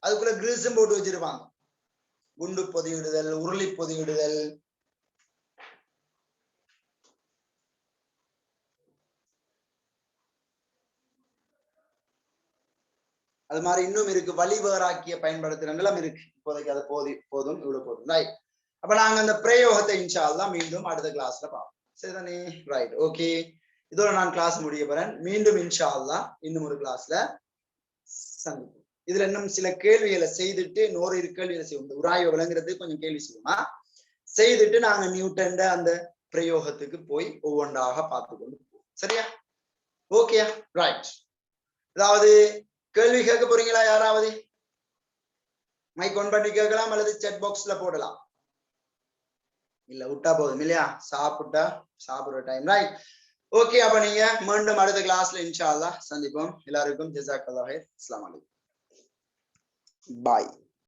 அதுக்குள்ள கிரீஸும் போட்டு வச்சிருப்பாங்க. குண்டு பொதி விடுதல், உருளி பொதி விடுதல். அது மாதிரி இன்னும் இருக்கு, வழிவேறாக்கிய பயன்படுத்துறவங்களும் இருக்கு. இப்போதைக்கு அது போதும், இவ்வளவு போதும். ரைட். அப்ப நாங்க அந்த பிரயோகத்தை இன்ஷா அல்லாஹ் மீண்டும் அடுத்த கிளாஸ்ல பார்ப்போம். சரிதானே? ரைட். ஓகே, இதோட நான் கிளாஸ் முடிய போறேன். மீண்டும் இன்ஷா அல்லாஹ் இன்னும் ஒரு கிளாஸ்ல சந்திப்போம். இதுல இன்னும் சில கேள்விகளை செய்துட்டு இன்னொரு கேள்விகளை செய்வோம். உராய்வு விளங்குறது கொஞ்சம் கேள்வி செய்வோமா செய்துட்டு நாங்க நியூட்டன் அந்த பிரயோகத்துக்கு போய் ஒவ்வொன்றாக பார்த்து கொண்டு போவோம். சரியா? Okay, right. அதாவது கேள்வி கேட்க போறீங்களா? யாராவது மைக் ஆன் பண்ணி கேட்கலாம் அல்லது செட் பாக்ஸ்ல போடலாம். இல்ல விட்டா போதும் இல்லையா? சாப்பிடுற டைம். ரைட். ஓகே, அப்ப நீங்க மீண்டும் அடுத்த கிளாஸ்ல இன்ஷா அல்லாஹ் சந்திப்போம். எல்லாருக்கும் ஜஸாக்கல்லாஹ். அஸ்ஸலாமு அலைக்கும். பாய்.